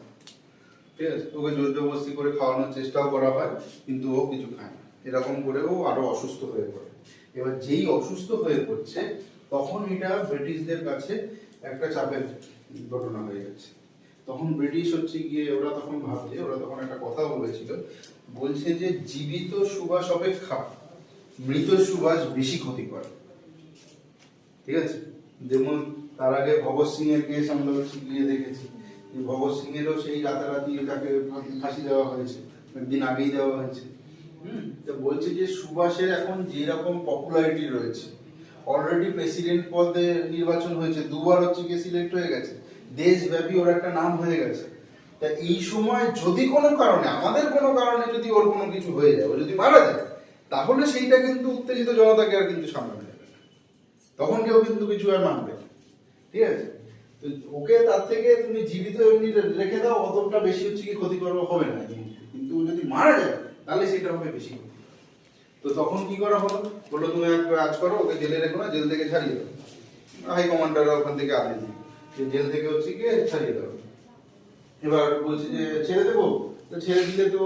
ঠিক আছে, ওকে জোর জবরদস্তি করে খাওয়ানোর চেষ্টাও করা হয়, কিন্তু ও কিছু খায় না। এরকম করেও আরো অসুস্থ হয়ে পড়ে। এবার যেই অসুস্থ হয়ে পড়ছে তখন এটা ব্রিটিশদের কাছে একটা চাপের ঘটনা হয়ে যাচ্ছে। তখন ব্রিটিশ হচ্ছে গিয়ে ওরা তখন ভাবছে, ওরা তখন একটা কথা বলেছিল, বলছে যে জীবিত সুভাষ অপেক্ষা মৃত সুভাষ বেশি ক্ষতি করে। ঠিক আছে, যেমন তার আগে ভগৎ সিং এর কেস আমরা হচ্ছে গিয়ে দেখেছি, ভগৎ সিং এরও সেই রাতারাতি তাকে ফাঁসি দেওয়া হয়েছে, একদিন আগেই দেওয়া হয়েছে। তো বলছে যে সুভাষের এখন যেরকম পপুলারিটি রয়েছে, অলরেডি প্রেসিডেন্ট পদে নির্বাচন হয়েছে, 2 বার হচ্ছে গিয়ে সিলেক্ট হয়ে গেছে, দেশব্যাপী ওর একটা নাম হয়ে গেছে। তা এই সময় যদি কোনো কারণে, আমাদের কোনো কারণে যদি ওর কোনো কিছু হয়ে যায়, ও যদি মারা যায়, তাহলে সেইটা কিন্তু উত্তেজিত জনতাকে আর কিন্তু সামলানো যাবে না, তখন কেউ কিন্তু কিছু আর মানবে না। ঠিক আছে, তো ওকে তার থেকে তুমি জীবিত এমনি রেখে দাও, অতটা বেশি হচ্ছে কি ক্ষতি করবো হবে না, কিন্তু যদি মারা যায় তাহলে সেটা হবে বেশি ক্ষতি। তো তখন কি করা হলো, বললো তুমি একটা কাজ করো, ওকে জেলে রেখো না, জেল থেকে ছাড়িয়ে দাও। হাই কমান্ডাররা ওখান থেকে আদেশ দিল যে জেল থেকে হচ্ছে গিয়ে ছাড়িয়ে দাও। এবার বলছে যে ছেড়ে দেবো, তো ছেড়ে দিলে তো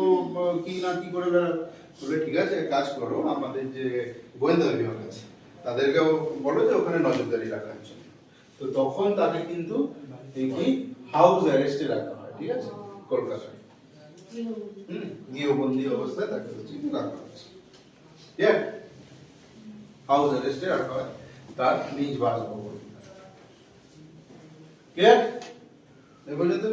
কি না কি করে বেড়াবে। বলে ঠিক আছে, কাজ করো, আমাদের যে গোয়েন্দা বিভাগ আছে তাদেরকেও বলো যে ওখানে নজরদারি রাখার জন্য। তো তখন তাকে কিন্তু কি হাউস অ্যারেস্টে রাখা হয়। ঠিক আছে, কলকাতায় গৃহবন্দী অবস্থায় তাকে হচ্ছে রাখা হচ্ছে, হাউস অ্যারেস্টে রাখা হয় তার নিজ বাসভবন। ক্লিয়ার? এবারে তো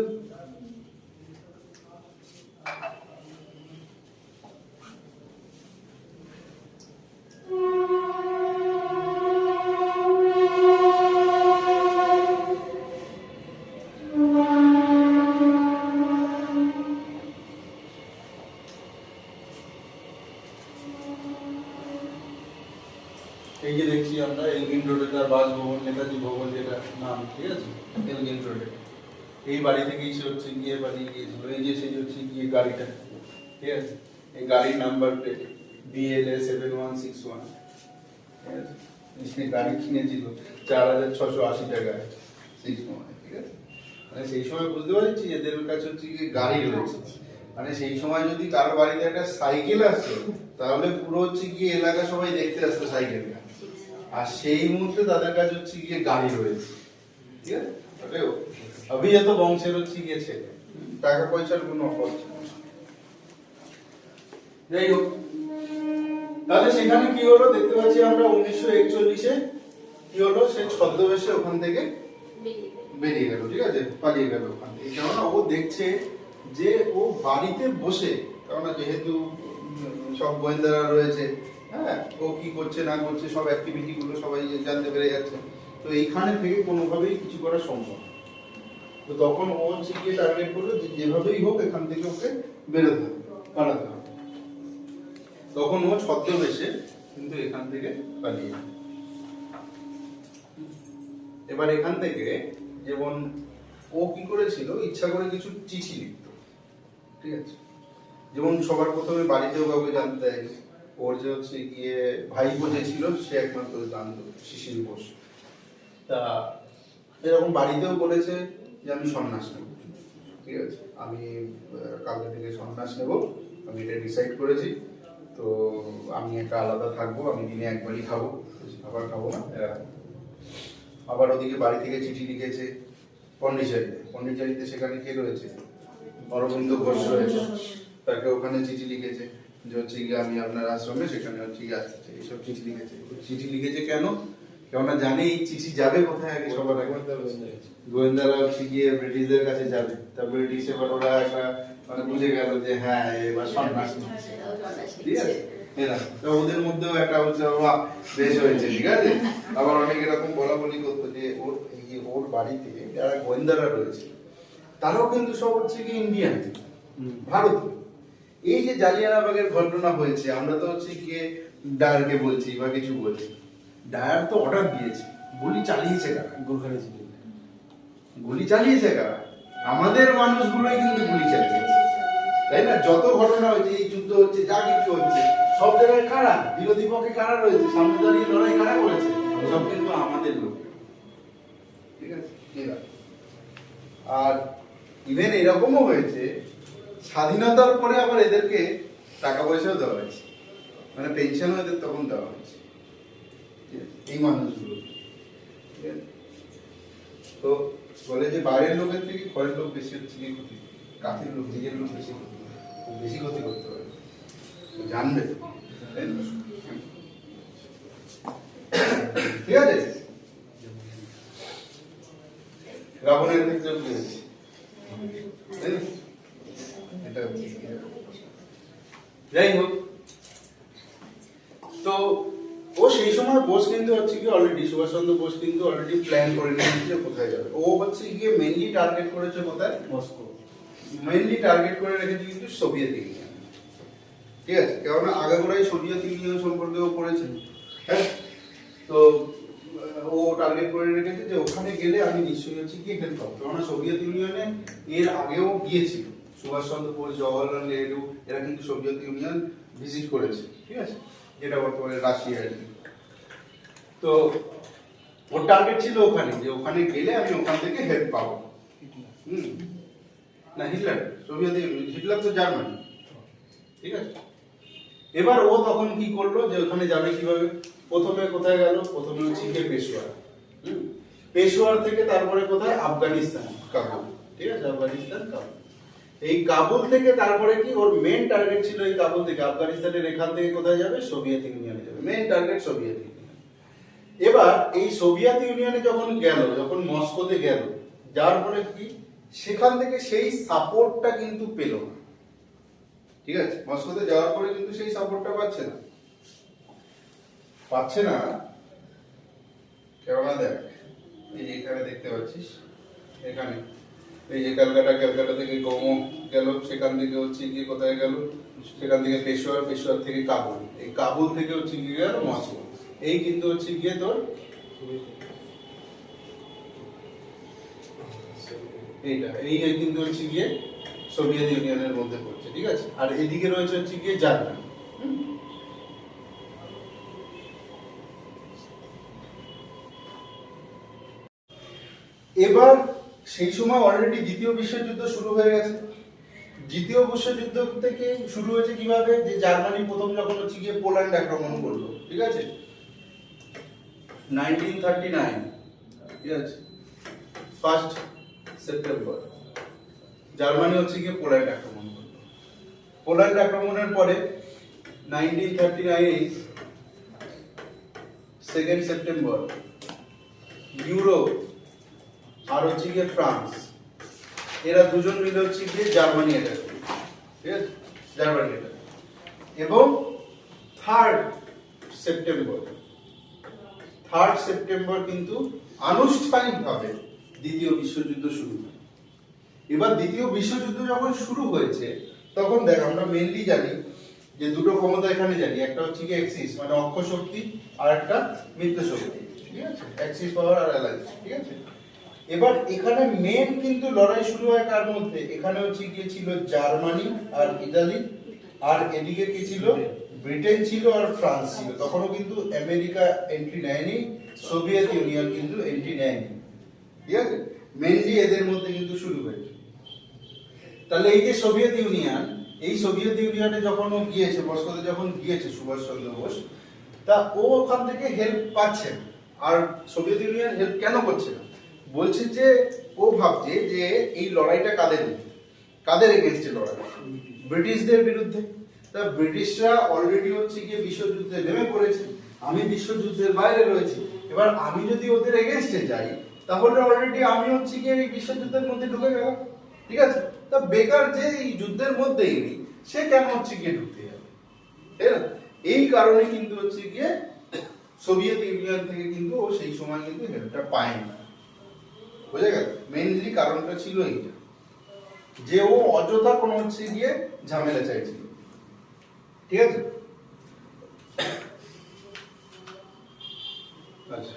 এই যে দেখছি আমরা এলগিন রোডে তার বাসভবন, নেতাজি ভবন যেটা নাম, ঠিক আছে, এলগিন রোডে। এই বাড়ি থেকেই সে হচ্ছে গিয়ে পালিয়ে গিয়েছিল। এই যে সেই হচ্ছে গিয়ে গাড়িটা, ঠিক আছে, এই গাড়ির নাম্বার প্লেট BLA 7161, ঠিক আছে, সেই গাড়ি কিনেছিল 4680 টাকায় সেই সময়। ঠিক আছে, মানে সেই সময় বুঝতে পারছি এদের কাছে হচ্ছে গিয়ে গাড়ি রয়েছে, মানে সেই সময় যদি কারো বাড়িতে একটা সাইকেল আসতো তাহলে পুরো হচ্ছে গিয়ে এলাকা সবাই দেখতে আসতো সাইকেলটা, আর সেই মুহূর্তে তাদের কাছে হচ্ছে গিয়ে গাড়ি রয়েছে। ঠিক আছে, অভিজাত বংশের হচ্ছে গিয়ে ছেলে, টাকা পয়সার কোনো অভাব ছিল না। যাই হোক, তাহলে সেখানে কি হলো দেখতে পাচ্ছি আমরা 1941-এ কি হলো, সে ছদ্মবেশে ওখান থেকে বেরিয়ে গেল, ঠিক আছে, পালিয়ে গেল ওখান থেকে। কেননা ও দেখছে যে ও বাড়িতে বসে, কেননা যেহেতু সব গোয়েন্দারা রয়েছে, হ্যাঁ, ও কি করছে না করছে সব অ্যাক্টিভিটি গুলো সবাই জানতে পেরে যাচ্ছে, তো এইখানে থেকে কোনোভাবেই কিছু করা সম্ভব না। তো তখন ও হচ্ছে গিয়ে টার্গেট করলো যে যেভাবেই হোক এখান থেকে ওকে বেরোতে হবে, পালাতে হবে। তখন ও ছদ্মবেশে কিন্তু এখান থেকে পালিয়ে যায়। এবার এখান থেকে যেমন ও কি করেছিল, ইচ্ছা করে কিছু চিঠি লিখতো, ঠিক আছে, যেমন সবার প্রথমে বাড়িতেও কাউকে জানতে দেয়নি। ওর যে হচ্ছে গিয়ে ভাইপো যে ছিল সে একমাত্র জানতো, শিশির বোস। তা এরকম বাড়িতেও বলেছে যে আমি সন্ন্যাস নেব, ঠিক আছে, আমি কালকে থেকে সন্ন্যাস নেব, আমি এটা ডিসাইড করেছি। তো আমি একটা আলাদা থাকবো, আমি দিনে একবারই খাবো, বেশি খাবার খাবো না। আবার ওদিকে বাড়ি থেকে চিঠি লিখেছে পন্ডিচারিতে। পন্ডিচারিতে সেখানে কে রয়েছে, অরবিন্দ ঘোষ রয়েছে, তাকে ওখানে চিঠি লিখেছে যে হচ্ছে গিয়ে আমি আপনার আশ্রমে সেখানে হচ্ছে গিয়ে আসতে চাই। এইসব চিঠি লিখেছে। চিঠি লিখেছে কেন, কেননা জানে এই চিঠি যাবে কোথায়, আগে সবার আগে গোয়েন্দারা হচ্ছে গিয়ে ব্রিটিশদের কাছে যাবে। তা ব্রিটিশ এবার ওরা একটা মানে বুঝে গেল যে হ্যাঁ এবার সন্ন্যাস নিচ্ছে, ঠিক আছে, তো ওদের মধ্যেও একটা হচ্ছে বাহ বেশ হয়েছে, ঠিক আছে। আবার অনেক এরকম বলা বলি করতো যে ওর এই যে ওর বাড়িতে যারা গোয়েন্দারা রয়েছে তারাও কিন্তু সব হচ্ছে কি ইন্ডিয়ান, ভারত। এই যে জালিয়ানবাগের ঘটনা হয়েছে, আমরা তো হচ্ছে গিয়ে ডায়ারকে বলছি বা কিছু বলছি, ডায়ার তো অর্ডার দিয়েছে, গুলি চালিয়েছে কারা, গুলি চালিয়েছে কারা, আমাদের মানুষগুলোই কিন্তু গুলি চালিয়েছে, তাই না। যত ঘটনা হয়েছে, এই যুদ্ধ হচ্ছে, যা কিছু হচ্ছে, সব জায়গায় কারা, বিরোধী পক্ষে কারা রয়েছে, সামনে দাঁড়িয়ে লড়াই কারা করেছে, সব কিন্তু আমাদের লোক, ঠিক আছে। আর ইভেন এরকমও হয়েছে স্বাধীনতার পরে আবার এদেরকে টাকা পয়সাও দেওয়া হয়েছে, মানে পেনশনও এদের তখন দেওয়া হয়েছে এই মানুষগুলো। তো বলে যে বাইরের লোকের থেকে ঘরের লোক বেশি হচ্ছে কি ক্ষতি, কাছের লোক নিজের লোক বেশি ক্ষতি, বেশি ক্ষতি করতে পারে, জানবে, ঠিক আছে। রাবণের ক্ষেত্রেও কি হয়েছে, যাই হোক। তো ও সেই সময় বোস কিন্তু হচ্ছে কি অলরেডি সুভাষচন্দ্র বোস কিন্তু অলরেডি প্ল্যান করে নিয়েছে যে কোথায় যাবে। ও হচ্ছে গিয়ে মেইনলি টার্গেট করেছে কোথায়, মস্কো, মেইনলি টার্গেট করে রেখেছে কিন্তু সোভিয়েত ইউনিয়ন, ঠিক আছে, কেননা আগাগোড়াই সোভিয়েত ইউনিয়ন সম্পর্কে ও পড়েছে, হ্যাঁ। তো ও টার্গেট করে রেখেছে যে ওখানে গেলে আমি নিশ্চয়ই হচ্ছে গিয়ে হেল্প পাবো, কেননা সোভিয়েত ইউনিয়নে এর আগেও গিয়েছিল সুভাষচন্দ্র বোস, জওহরলাল নেহরু, এরা কিন্তু সোভিয়েত ইউনিয়ন ভিজিট করেছে, ঠিক আছে, যেটা বর্তমানে রাশিয়া আর কি। তো ওর টার্গেট ছিল ওখানে, যে ওখানে গেলে আমি ওখান থেকে হেল্প পাবো। না হিটলার, সোভিয়েত ইউনিয়ন, হিটলার তো জার্মানি, ঠিক আছে। এবার ও তখন কি করলো যে ওখানে যাবে কিভাবে, প্রথমে কোথায় গেল, প্রথমে হচ্ছে গিয়ে পেশোয়ার, পেশোয়ার থেকে তারপরে কোথায়, আফগানিস্তান, কাবুল, ঠিক আছে, আফগানিস্তান কাবুল। এই কাবুল থেকে তারপরে কি ওর মেন টার্গেট ছিল, এই কাবুল থেকে আফগানিস্তানের এখান থেকে কোথায় যাবে, সোভিয়েত ইউনিয়নে যাবে, মেন টার্গেট সোভিয়েত ইউনিয়ন। এবার এই সোভিয়েত ইউনিয়নে যখন গেল, যখন মস্কোতে গেল, যার ফলে কি সেখান থেকে সেই সাপোর্টটা কিন্তু পেল না, ঠিক আছে, মস্কোতে যাওয়ার পরে কিন্তু সেই সাপোর্টটা পাচ্ছে না, কেননা দেখ এই যে এখানে দেখতে পাচ্ছিস, এখানে এই যে ক্যালকাটা থেকে গোমো গেল, সেখান থেকে হচ্ছে গিয়ে কোথায় গেল, সেখান থেকে পেশোয়ার, পেশোয়ার থেকে কাবুল, এই কাবুল থেকে হচ্ছে গিয়ে গেল মস্কো, এই কিন্তু হচ্ছে গিয়ে তোর এইটা, এই কিন্তু হচ্ছে গিয়ে সোভিয়েত ইউনিয়নের মধ্যে পড়ছে, ঠিক আছে। আর এদিকে রয়েছে হচ্ছে গিয়ে জার্মানি। এবার সেই সময় অলরেডি দ্বিতীয় বিশ্বযুদ্ধ শুরু হয়ে গেছে। দ্বিতীয় বিশ্বযুদ্ধ থেকে শুরু হয়েছে কিভাবে, যে জার্মানি প্রথম যখন হচ্ছে গিয়ে পোল্যান্ড আক্রমণ করলো, ঠিক আছে, 1939, ঠিক আছে, 1 সেপ্টেম্বর জার্মানি হচ্ছে গিয়ে পোল্যান্ড আক্রমণ করলো। পোল্যান্ড আক্রমণের পরে 1939 2 সেপ্টেম্বর ইউরোপ আর হচ্ছে গিয়ে ফ্রান্স, এরা দুজন মিলে হচ্ছে গিয়ে জার্মানি অ্যাটাক করবে, ঠিক আছে, জার্মানি অ্যাটাক। এবং 3rd সেপ্টেম্বর কিন্তু আনুষ্ঠানিকভাবে দ্বিতীয় বিশ্বযুদ্ধ শুরু হয়। এবার দ্বিতীয় বিশ্বযুদ্ধ যখন শুরু হয়েছে তখন দেখ আমরা মেইনলি জানি যে দুটো ক্ষমতা এখানে জানি, একটা হচ্ছে কি অ্যাক্সিস মানে অক্ষ শক্তি, আর একটা মিত্র শক্তি, ঠিক আছে, অ্যাক্সিস পাওয়ার আর অ্যালায়েন্স, ঠিক আছে। এবার এখানে মেন কিন্তু লড়াই শুরু হয় কার মধ্যে, এখানে হচ্ছে গিয়ে ছিল জার্মানি আর ইতালি, আর এদিকে কি ছিল, ব্রিটেন ছিল আর ফ্রান্স ছিল। তখনও কিন্তু আমেরিকা এন্ট্রি নেয়নি, সোভিয়েত ইউনিয়ন কিন্তু এন্ট্রি নেয়নি, ঠিক আছে। মেইনলি এদের মধ্যে কিন্তু শুরু হয়েছে। তাহলে এই যে সোভিয়েত ইউনিয়ন, এই সোভিয়েত ইউনিয়নে যখন ও গিয়েছে, মস্কোতে যখন গিয়েছে সুভাষচন্দ্র বোস, তা ও ওখান থেকে হেল্প পাচ্ছে। আর সোভিয়েত ইউনিয়ন হেল্প কেন করছে না, বলছে যে ও ভাবছে যে এই লড়াইটা কাদের এগেইনস্টে লড়াই, ব্রিটিশদের বিরুদ্ধে। তা ব্রিটিশরা অলরেডি হচ্ছে গিয়ে বিশ্বযুদ্ধে নেমে পড়েছে, আমি বিশ্বযুদ্ধের বাইরে রয়েছি। এবার আমি যদি ওদের এগেইনস্টে যাই তাহলে অলরেডি আমি হচ্ছে গিয়ে এই বিশ্বযুদ্ধের মধ্যে ঢুকে গেলাম, ঠিক আছে। তা বেকার যে এই যুদ্ধের মধ্যেই নেই, সে কেন হচ্ছে গিয়ে ঢুকতে যাবে, তাই না? এই কারণে কিন্তু হচ্ছে গিয়ে সোভিয়েত ইউনিয়ন থেকে কিন্তু ও সেই সময় কিন্তু হেল্পটা পায়নি, বুঝে গেল? মেইনলি কারণটা ছিল এইটা, যে ও অযথা কোনো হচ্ছে গিয়ে ঝামেলা চাইছিল, ঠিক আছে। আচ্ছা,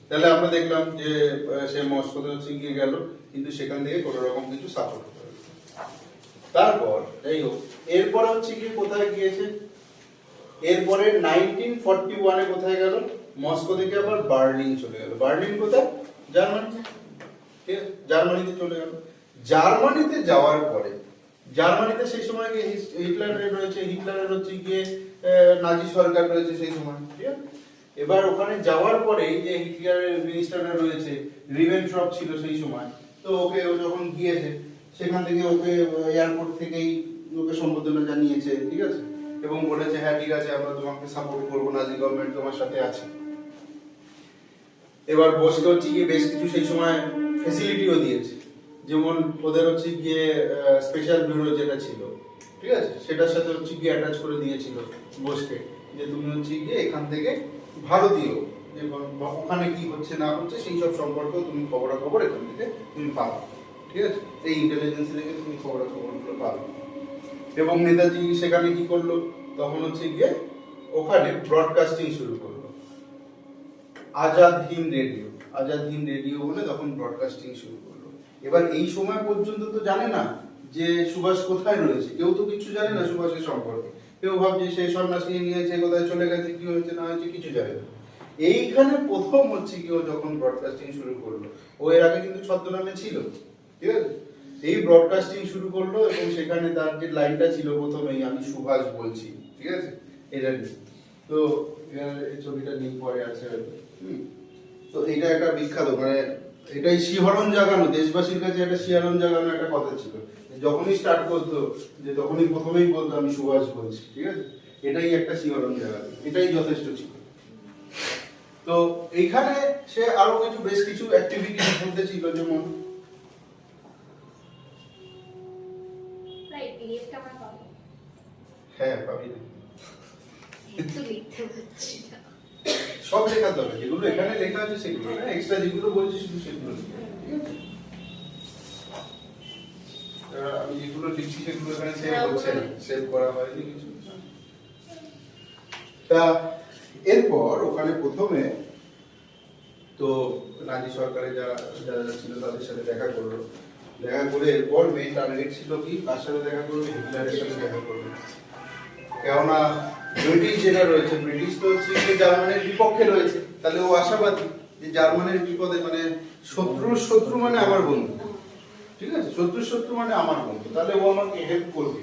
তাহলে আমরা দেখলাম যে সে মস্কোতে হচ্ছে গিয়ে গেল, কিন্তু সেখান থেকে কোনো রকম কিছু সাপোর্ট করতে পারে। তারপর যাই হোক, এরপরে হচ্ছে গিয়ে কোথায় গিয়েছে, এরপরে 1941-এ কোথায় গেল, মস্কো থেকে আবার বার্লিন চলে গেল। বার্লিন কোথায়, জার্মানি, ঠিক আছে, জার্মানিতে চলে গেল। জার্মানিতে যাওয়ার পরে, জার্মানিতে সেই সময় হিটলারের রয়েছে, হিটলারের হচ্ছে গিয়ে নাজি সরকার রয়েছে সেই সময়, ঠিক আছে। এবার ওখানে যাওয়ার পরে যে হিটলারের মিনিস্টাররা রয়েছে, রিবেনট্রপ ছিল সেই সময়, তো ওকে ও যখন গিয়েছে সেখান থেকে ওকে এয়ারপোর্ট থেকেই ওকে সম্বোধনা জানিয়েছে, ঠিক আছে, এবং বলেছে হ্যাঁ ঠিক আছে আমরা তোমাকে সাপোর্ট করবো, নাজি গভর্নমেন্ট তোমার সাথে আছে। এবার বোসকে হচ্ছে গিয়ে বেশ কিছু সেই সময় ফ্যাসিলিটিও দিয়েছে, যেমন ওদের হচ্ছে গিয়ে স্পেশাল ব্যুরো যেটা ছিল, ঠিক আছে, সেটার সাথে হচ্ছে গিয়ে অ্যাটাচ করে দিয়েছিল বোসকে, যে তুমি হচ্ছে গিয়ে এখান থেকে ভারতীয় এবং ওখানে কি হচ্ছে না হচ্ছে সেই সব সম্পর্কে তুমি খবরাখবর এখান থেকে তুমি পাবে, ঠিক আছে, এই ইন্টেলিজেন্স থেকে তুমি খবরাখবরগুলো পাবে। এবং নেতাজি সেখানে কি করলো, তখন হচ্ছে গিয়ে ওখানে ব্রডকাস্টিং শুরু করলো, আজাদ হিন্দ রেডিও বলে তখন ব্রডকাস্টিং শুরু করলো। এবার এই সময় পর্যন্ত তো জানে না যে সুভাষ কোথায় রয়েছে, কেউ তো কিছু জানে না সুভাষের সম্পর্কে, কেউ ভাবছে সে সন্ন্যাস নিয়ে নিয়েছে, কোথায় চলে গেছে, কি হয়েছে না হয়েছে কিছু জানে না। এইখানে প্রথম হচ্ছে কি ও যখন ব্রডকাস্টিং শুরু করলো, ও এর আগে কিন্তু ছদ্মনামে ছিল, ঠিক আছে, এই ব্রডকাস্টিং শুরু করলো এবং সেখানে তার যে লাইনটা ছিল প্রথমেই, আমি সুভাষ বলছি, ঠিক আছে, এটা নিয়ে। তো এই ছবিটা নিয়ে পরে আছে, তো এটা একটা বিখ্যাত, মানে এটাই শিহরণ জাগানো, দেশবাসীর কাছে একটা শিহরণ জাগানো একটা কথা ছিল। যখনই স্টার্ট করতো যে তখনই প্রথমেই বলতো আমি সুভাষ বলছি, ঠিক আছে, এটাই একটা শিহরণ জাগানো, এটাই যথেষ্ট ছিল। তো এইখানে সে আরো কিছু বেশ কিছু অ্যাক্টিভিটির মধ্যে ছিল, যেমন হ্যাঁ পাবি না, সব লেখাতে হবে, যেগুলো এখানে লেখা আছে সেগুলো না, এক্সট্রা যেগুলো বলছি শুধু সেগুলো, ঠিক আছে। আমি যেগুলো লিখছি সেগুলো এখানে সেভ হচ্ছে না, সেভ করা হয়নি কিছু। তা এরপর ওখানে প্রথমে তো নাজি সরকারের যারা যারা ছিল তাদের সাথে দেখা করলো, দেখা করে এরপর মেইন টার্গেট ছিল কি, কার সাথে দেখা করবে, হিটলারের সাথে দেখা করবে। কেননা ব্রিটিশ যেটা রয়েছে, ব্রিটিশ তো হচ্ছে জার্মানির বিপক্ষে রয়েছে, তাহলে ও আশাবাদী যে জার্মানির বিপদে, মানে শত্রুর শত্রু মানে আমার বন্ধু, ঠিক আছে, শত্রুর শত্রু মানে আমার বন্ধু, তাহলে ও আমাকে হেল্প করবে।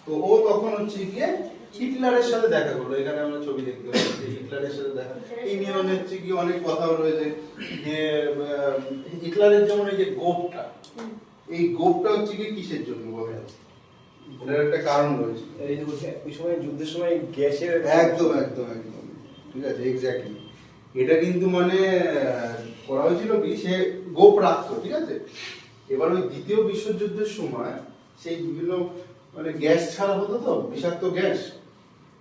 তো ও তখন হচ্ছে গিয়ে হিটলারের সাথে দেখা করলো, এখানে আমরা ছবি দেখতে পাচ্ছি হিটলারের সাথে দেখা। এই নিয়ে হচ্ছে কি অনেক কথাও রয়েছে যে হিটলারের যেমন এই যে গোপটা, এই গোপটা হচ্ছে কি কিসের জন্য বলে, এটার একটা কারণ রয়েছে। এই যে ওই সময় যুদ্ধের সময় গ্যাসের একদম একদম একদম ঠিক আছে, এক্স্যাক্টলি। এটা কিন্তু মানে করা হয়েছিল কি, সে গোপ রাখতো, ঠিক আছে। এবার ওই দ্বিতীয় বিশ্বযুদ্ধের সময় সেই বিভিন্ন মানে গ্যাস ছাড়া হতো তো, বিষাক্ত গ্যাস,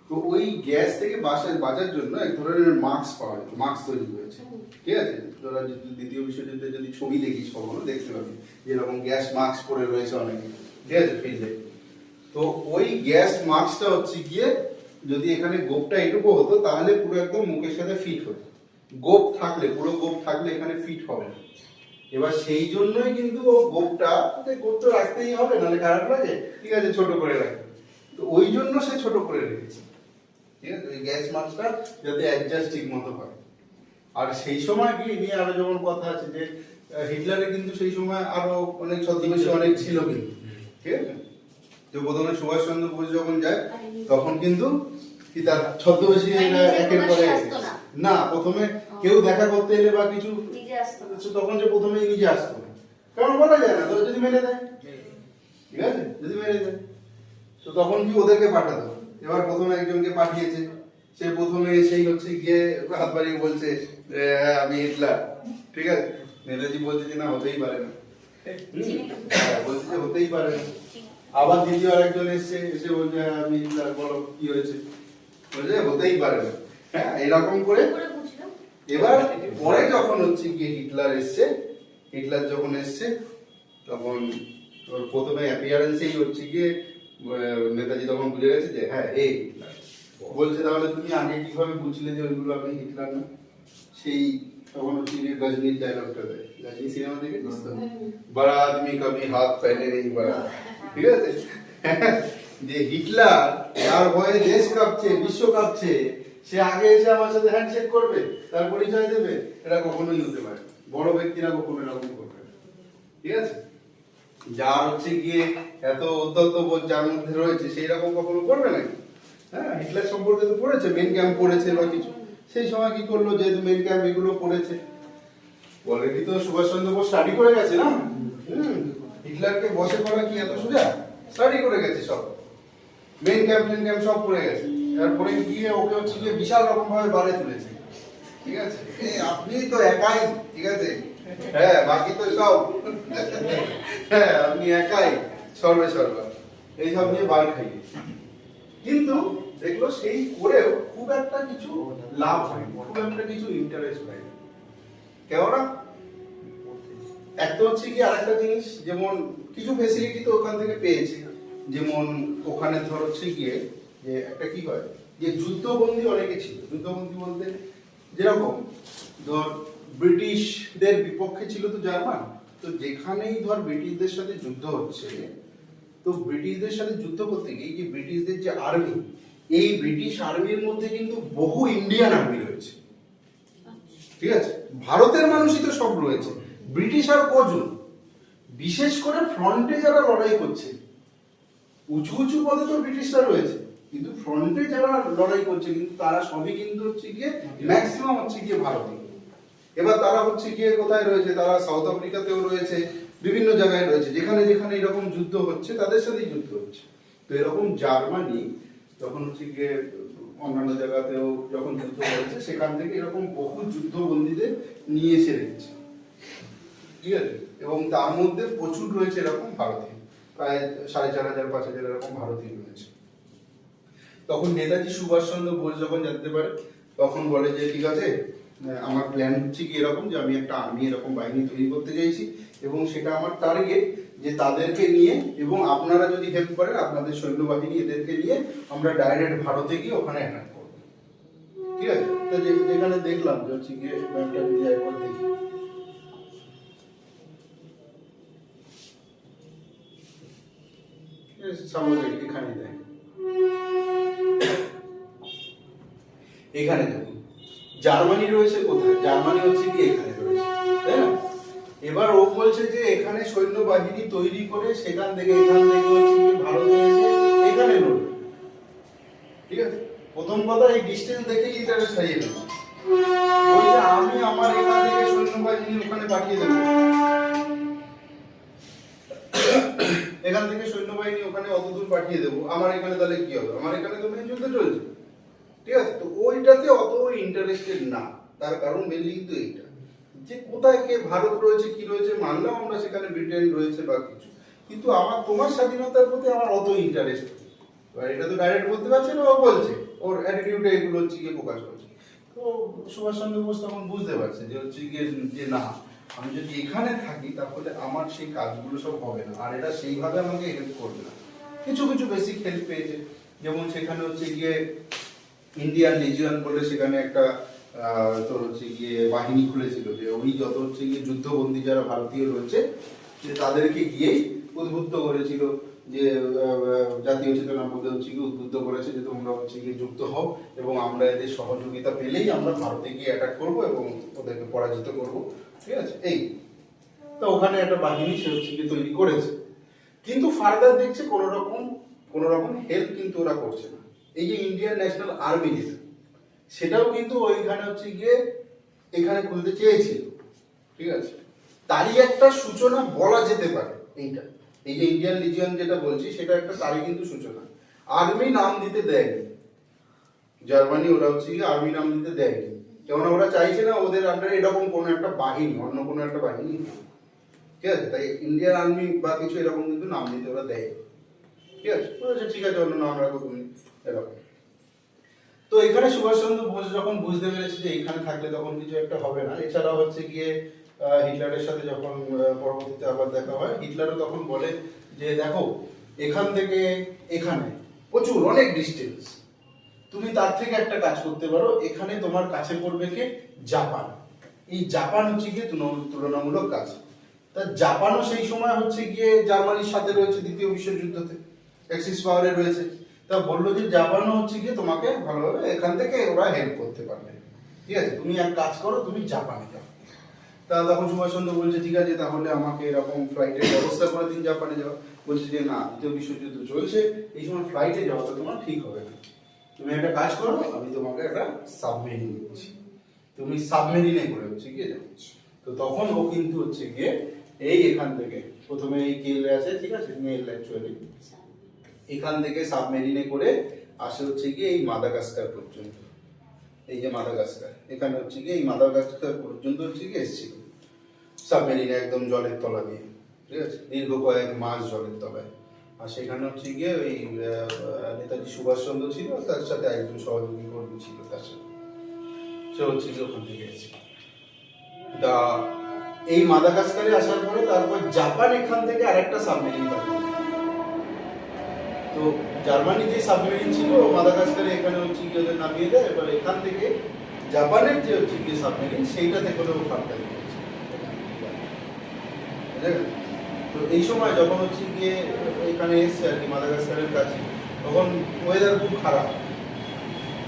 তো ওই গ্যাস থেকে বাঁচার জন্য এক ধরনের মাস্ক পাওয়া যেত, মাস্ক তৈরি হয়েছে, ঠিক আছে। তোরা দ্বিতীয় বিশ্বযুদ্ধে যদি ছবি দেখিস কখনো দেখতে পাবি যেরকম গ্যাস মাস্ক পরে রয়েছে অনেকে, ঠিক আছে, ফিল্ডে। তো ওই গ্যাস মাস্কটা হচ্ছে গিয়ে যদি এখানে গোপটা এটুকু হতো তাহলে পুরো একদম মুখের সাথে ফিট হতো, গোপ থাকলে পুরো গোপ থাকলে এখানে ফিট হবে না। এবার সেই জন্যই কিন্তু ও গোপটা রাখতেই হবে, নাহলে খারাপ লাগে, ঠিক আছে, ছোট করে রাখে। তো ওই জন্য সে ছোট করে রেখেছে, ঠিক আছে, ওই গ্যাস মাস্কটা যাতে অ্যাডজাস্ট ঠিক মতো হয়। আর সেই সময় কি নিয়ে আরো যেমন কথা আছে যে হিটলারের কিন্তু সেই সময় আরো অনেক ছদ্মবেশী অনেক ছিল কিন্তু, ঠিক আছে। যে প্রথমে সুভাষচন্দ্র বোস যখন যায় তখন কিন্তু কি তার ছদ্মবেশী একের পরে না, প্রথমে কেউ দেখা করতে এলে বা কিছু তখন যে প্রথমে নিজে আসতো না, কারণ বলা যায় না, তো যদি মেরে দেয়, ঠিক আছে, যদি মেরে দেয় তো তখন কি ওদেরকে পাঠাতো। এবার প্রথমে একজনকে পাঠিয়েছে, সে প্রথমে এসেই হচ্ছে গিয়ে হাত বাড়িয়ে বলছে আমি হিটলার, ঠিক আছে। নেতাজি বলছে যে না, হতেই পারে না, বলছে যে হতেই পারে না। আবার দ্বিতীয় আরেকজন এসে বলছে আমি হিটলার, বলো কি হয়েছে, বলছে হতেই পারে না। হ্যাঁ, এরকম করে। এবার পরে যখন হচ্ছে গিয়ে হিটলার যখন এসছে তখন ওর প্রথমে অ্যাপিয়ারেন্সেই হচ্ছে গিয়ে নেতাজি তখন বুঝে গেছে যে হ্যাঁ এই হিটলার। বলছে তাহলে তুমি আগে কিভাবে বুঝলে যে ওইগুলো আমি হিটলার না? সেই তখন হচ্ছে গিয়ে গজনীর ডায়লগটা দেয়, গজনী সিনেমা দেখে বড় আদমি কবি হাত পেলে নেই বড়া, ঠিক আছে। যে হিটলার যার ভয়ে দেশ কাঁপছে, বিশ্ব কাঁপছে, সে আগে এসে আমার সাথে হ্যান্ডশেক করবে, তার পরিচয় দেবে, এটা কখনোই হতে পারে, বড় ব্যক্তিরা কখনো এরকম করবে না, ঠিক আছে। যার হচ্ছে গিয়ে এত উদ্ধত বোধ যার মধ্যে রয়েছে সেই রকম কখনো করবে নাকি? হ্যাঁ, হিটলার সম্পর্কে তো পড়েছে, মেন ক্যাম্প পড়েছে বা কিছু, সেই সময় কি করলো, যেহেতু মেন ক্যাম্প এগুলো পড়েছে, অলরেডি তো সুভাষচন্দ্র বোস স্টাডি করে গেছে না। হিটলারকে বসে করা কি এত সোজা? স্টাডি করে গেছে, সব মেন ক্যাম্প সব পড়ে গেছে। তারপরে গিয়ে ওকে হচ্ছে গিয়ে বিশাল রকম ভাবে বাড়ে তুলেছে, ঠিক আছে। আপনি তো একাই, ঠিক আছে, হ্যাঁ, বাকি তো সব হ্যাঁ, আপনি একাই সর্বা এইসব নিয়ে বার খাইয়ে। কিন্তু দেখলো সেই করেও খুব একটা কিছু লাভ হয়, খুব একটা কিছু ইন্টারেস্ট হয়। কেননা একটা হচ্ছে কি আরেকটা জিনিস, যেমন কিছু ফেসিলিটি তো ওখান থেকে পেয়েছে, যেমন ওখানে ধর হচ্ছে গিয়ে যে একটা কি হয় যে যুদ্ধবন্দী অনেকে ছিল। যুদ্ধবন্দী বলতে যেরকম ধর ব্রিটিশদের বিপক্ষে ছিল তো জার্মান, তো যেখানেই ধর ব্রিটিশদের সাথে যুদ্ধ হচ্ছে, তো ব্রিটিশদের সাথে যুদ্ধ করতে গিয়ে যে ব্রিটিশদের যে আর্মি, এই ব্রিটিশ আর্মির মধ্যে কিন্তু বহু ইন্ডিয়ান আর্মি রয়েছে, ঠিক আছে। ভারতের মানুষই তো সব রয়েছে, ব্রিটিশ আর কজন, বিশেষ করে ফ্রন্টে যারা লড়াই করছে, উঁচু উঁচু পদে তো ব্রিটিশরা রয়েছে, কিন্তু ফ্রন্টে যারা লড়াই করছে কিন্তু তারা সবই কিন্তু হচ্ছে গিয়ে ম্যাক্সিমাম হচ্ছে গিয়ে ভারতীয়। এবার তারা হচ্ছে গিয়ে কোথায় রয়েছে, তারা সাউথ আফ্রিকাতেও রয়েছে, বিভিন্ন জায়গায় রয়েছে, যেখানে যেখানে এরকম যুদ্ধ হচ্ছে তাদের সাথেই যুদ্ধ হচ্ছে। তো এরকম জার্মানি যখন হচ্ছে গিয়ে অন্যান্য জায়গাতেও যখন যুদ্ধ হয়েছে, সেখান থেকে এরকম বহু যুদ্ধবন্দীদের নিয়ে এসে রেখেছে, ঠিক আছে। এবং তার মধ্যে প্রচুর রয়েছে এরকম ভারতীয়, প্রায় 4500-5000 এরকম ভারতীয় রয়েছে। তখন নেতাজি সুভাষচন্দ্র বোস যখন জানতে পারে তখন বলে যে ঠিক আছে, আমার প্ল্যান হচ্ছে কি এরকম যে আমি একটা আর্মি এরকম বাহিনী তৈরি করতে চাইছি, এবং সেটা আমার টার্গেট যে তাদেরকে নিয়ে, এবং আপনারা যদি হেল্প করেন আপনাদের সৈন্যবাহিনী এদেরকে নিয়ে আমরা ডাইরেক্ট ভারতে গিয়ে ওখানে অ্যাটাক করব, ঠিক আছে। তো যেখানে দেখলাম যে হচ্ছে গিয়ে ম্যাপটা যদি একবার দেখি, এখানে দেখ, এখানে দেখুন জার্মানি রয়েছে কোথায়, জার্মানি হচ্ছে কি এখানে রয়েছে, তাই না। এবার ও বলছে যে এখানে সৈন্যবাহিনী তৈরি করে সেখান থেকে এখান থেকে হচ্ছে কি ভারতে এসে এখানে লড়বে, কথা এই ডিস্টেন্স দেখেই ইন্টারেস্ট হারিয়ে ফেলছে। বলছে আমি আমার এখান থেকে সৈন্যবাহিনী ওখানে পাঠিয়ে দেবো, এখান থেকে সৈন্যবাহিনী ওখানে অত দূর পাঠিয়ে দেবো, আমার এখানে তাহলে কি হবে, আমার এখানে তো মেন যুদ্ধ চলছে, ঠিক আছে। তো ওইটাতে অত ইন্টারেস্টেড না, তার কারণ মেনলি কিন্তু এইটা যে কোথায় কে ভারত রয়েছে কি রয়েছে, মানলাম আমরা সেখানে ব্রিটেন রয়েছে বা কিছু, কিন্তু আমার তোমার স্বাধীনতার প্রতি আমার অত ইন্টারেস্ট। এবার এটা তো ডাইরেক্ট বলতে পারছে না, ও বলছে ওর অ্যাটিটিউডে এগুলো হচ্ছে গিয়ে প্রকাশ করছে। তো সুভাষচন্দ্র বোস তখন বুঝতে পারছে যে হচ্ছে গিয়ে যে না, আমি যদি এখানে থাকি তাহলে আমার সেই কাজগুলো সব হবে না, আর এটা সেইভাবে আমাকে হেল্প করবে না। কিছু কিছু বেসিক হেল্প পেয়েছে, যেমন সেখানে হচ্ছে গিয়ে ইন্ডিয়ান লিজিয়ন বলে সেখানে একটা তোর হচ্ছে গিয়ে বাহিনী খুলেছিল, যে ওই যত হচ্ছে গিয়ে যুদ্ধবন্দী যারা ভারতীয় রয়েছে যে তাদেরকে গিয়েই উদ্বুদ্ধ করেছিল, যে জাতীয় চেতনার মধ্যে হচ্ছে গিয়ে উদ্বুদ্ধ করেছে যে তোমরা হচ্ছে গিয়ে যুক্ত হও, এবং আমরা এদের সহযোগিতা পেলেই আমরা ভারতে গিয়ে অ্যাটাক করব এবং ওদেরকে পরাজিত করব, ঠিক আছে। এই তো ওখানে একটা বাহিনী সে হচ্ছে গিয়ে তৈরি করেছে, কিন্তু ফার্দার দেখছে কোনো রকম হেল্প কিন্তু ওরা করছে না। এই যে ইন্ডিয়ান ন্যাশনাল আর্মি যেটা, সেটাও কিন্তু ওইখানে হচ্ছে গিয়ে এখানে খুলতে চেয়েছিল, ঠিক আছে। তারই একটা সূচনা বলা যেতে পারে এইটা, এই যে ইন্ডিয়ান লিজিয়ন যেটা বলছি সেটা একটা তারই কিন্তু সূচনা। আর্মি নাম দিতে দেয়নি জার্মানি, ওরা হচ্ছে গিয়ে আর্মি নাম দিতে দেয়নি, কেননা ওরা চাইছে না ওদের আন্ডারে এরকম কোনো একটা বাহিনী, অন্য কোনো একটা বাহিনী, ঠিক আছে। তাই ইন্ডিয়ান আর্মি বা কিছু এরকম কিন্তু নাম দিতে ওরা দেয়, ঠিক আছে। বলেছে ঠিক আছে অন্য নাম রাখো তুমি, এরকম। তো এখানে সুভাষচন্দ্র বোস যখন বুঝতে পেরেছে যে এখানে থাকলে তখন কিছু একটা হবে না, এছাড়া হচ্ছে গিয়ে হিটলারের সাথে যখন পরবর্তীতে আবার দেখা হয়, হিটলারও তখন বলে যে দেখো এখান থেকে এখানে প্রচুর অনেক ডিস্টেন্স, তুমি তার থেকে একটা কাজ করতে পারো, এখানে তোমার কাছে পড়বে কে, জাপান। এই জাপান হচ্ছে গিয়ে তুলনামূলক কাছে। তা জাপানও সেই সময় হচ্ছে গিয়ে জার্মানির সাথে রয়েছে দ্বিতীয় বিশ্বযুদ্ধতে, অ্যাক্সিস পাওয়ারে রয়েছে। তা বললো যে জাপানও হচ্ছে গিয়ে তোমাকে ভালোভাবে এখান থেকে ওরা হেল্প করতে পারবে, ঠিক আছে, তুমি এক কাজ করো, তুমি জাপানে যাও। তা তখন সুভাষচন্দ্র বলছে ঠিক আছে তাহলে আমাকে এরকম ফ্লাইটের ব্যবস্থা করে দিন জাপানে যাওয়া। বলছে যে না, দ্বিতীয় বিশ্বযুদ্ধ চলছে, এই সময় ফ্লাইটে যাওয়াটা তোমার ঠিক হবে না, তুমি একটা কাজ করো, আমি তোমাকে একটা সাবমেরিন দিচ্ছি, তুমি সাবমেরিনে করে হচ্ছে গিয়ে যাও। তো তখন ও কিন্তু হচ্ছে গিয়ে এই এখান থেকে প্রথমে এই কেল আছে, ঠিক আছে, মেল অ্যাকচুয়ালি এখান থেকে সাবমেরিনে করে আসে হচ্ছে গিয়ে এই মাদাগাস্কার পর্যন্ত। এই যে মাদাগাস্কার, এখানে হচ্ছে গিয়ে এই মাদাগাস্কার পর্যন্ত হচ্ছে গিয়ে এসেছিল সাবমেরিনে, একদম জলের তলা দিয়ে, ঠিক আছে, দীর্ঘ কয়েক মাস জলের তলায়। আর সেখানে হচ্ছে গিয়ে ওই নেতাজি সুভাষচন্দ্র ছিল, তার সাথে একজন সহযোগী কর্মী ছিল তার সাথে, সে হচ্ছে গিয়ে ওখান থেকে এসেছে। তা এই মাদাগাস্কারে আসার পরে তারপর জাপান এখান থেকে আরেকটা সাবমেরিন পাঠিয়ে। তো জার্মানি যে সাবমেরিন ছিল মাদাগাস্কারে এখানে হচ্ছে গিয়ে ওদের নামিয়ে দেয়, এবার এখান থেকে জাপানের যে হচ্ছে গিয়ে সাবমেরিন সেইটা থেকে ওরা ফাঁকা দিয়েছে। তো এই সময় যখন হচ্ছে গিয়ে এখানে এসছে আর কি মাদাগাস্কারের কাছে, তখন ওয়েদার খুব খারাপ।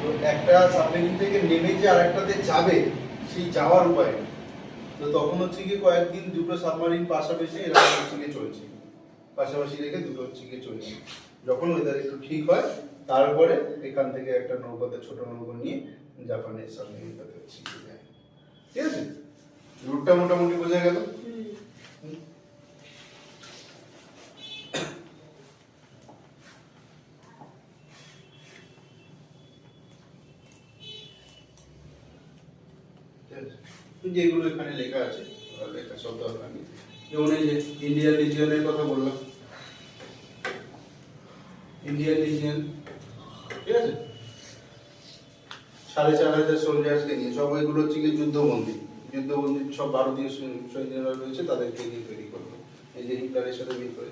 তো একটা সাবমেরিন থেকে নেমে যে আরেকটাতে যাবে, সেই যাওয়ার উপায় নেই। তো তখন হচ্ছে গিয়ে কয়েকদিন দুটো সাবমেরিন পাশাপাশি এরকম হচ্ছে গিয়ে চলছে, পাশাপাশি রেখে দুটো হচ্ছে গিয়ে চলছে। যখন ওয়েদার একটু ঠিক হয় তারপরে এখান থেকে একটা নৌকাতে, ছোট নৌকা নিয়ে জাপানের সাবমেরিনটাতে হচ্ছে গিয়ে যায়, ঠিক আছে। রুটটা মোটামুটি বোঝা গেল। যেগুলো এখানে লেখা আছে লেখা সব দরকার নেই, যেমন এই যে ইন্ডিয়ান লিজিয়নের কথা বললাম, ইন্ডিয়ান লিজিয়ন, ঠিক আছে, 4,500 সোলজার্সকে নিয়ে, সব এগুলো হচ্ছে কি যুদ্ধবন্দী সব ভারতীয় সৈন্যরা রয়েছে, তাদেরকে নিয়ে তৈরি করলো, এই যে হিটলারের সাথে মিল করে।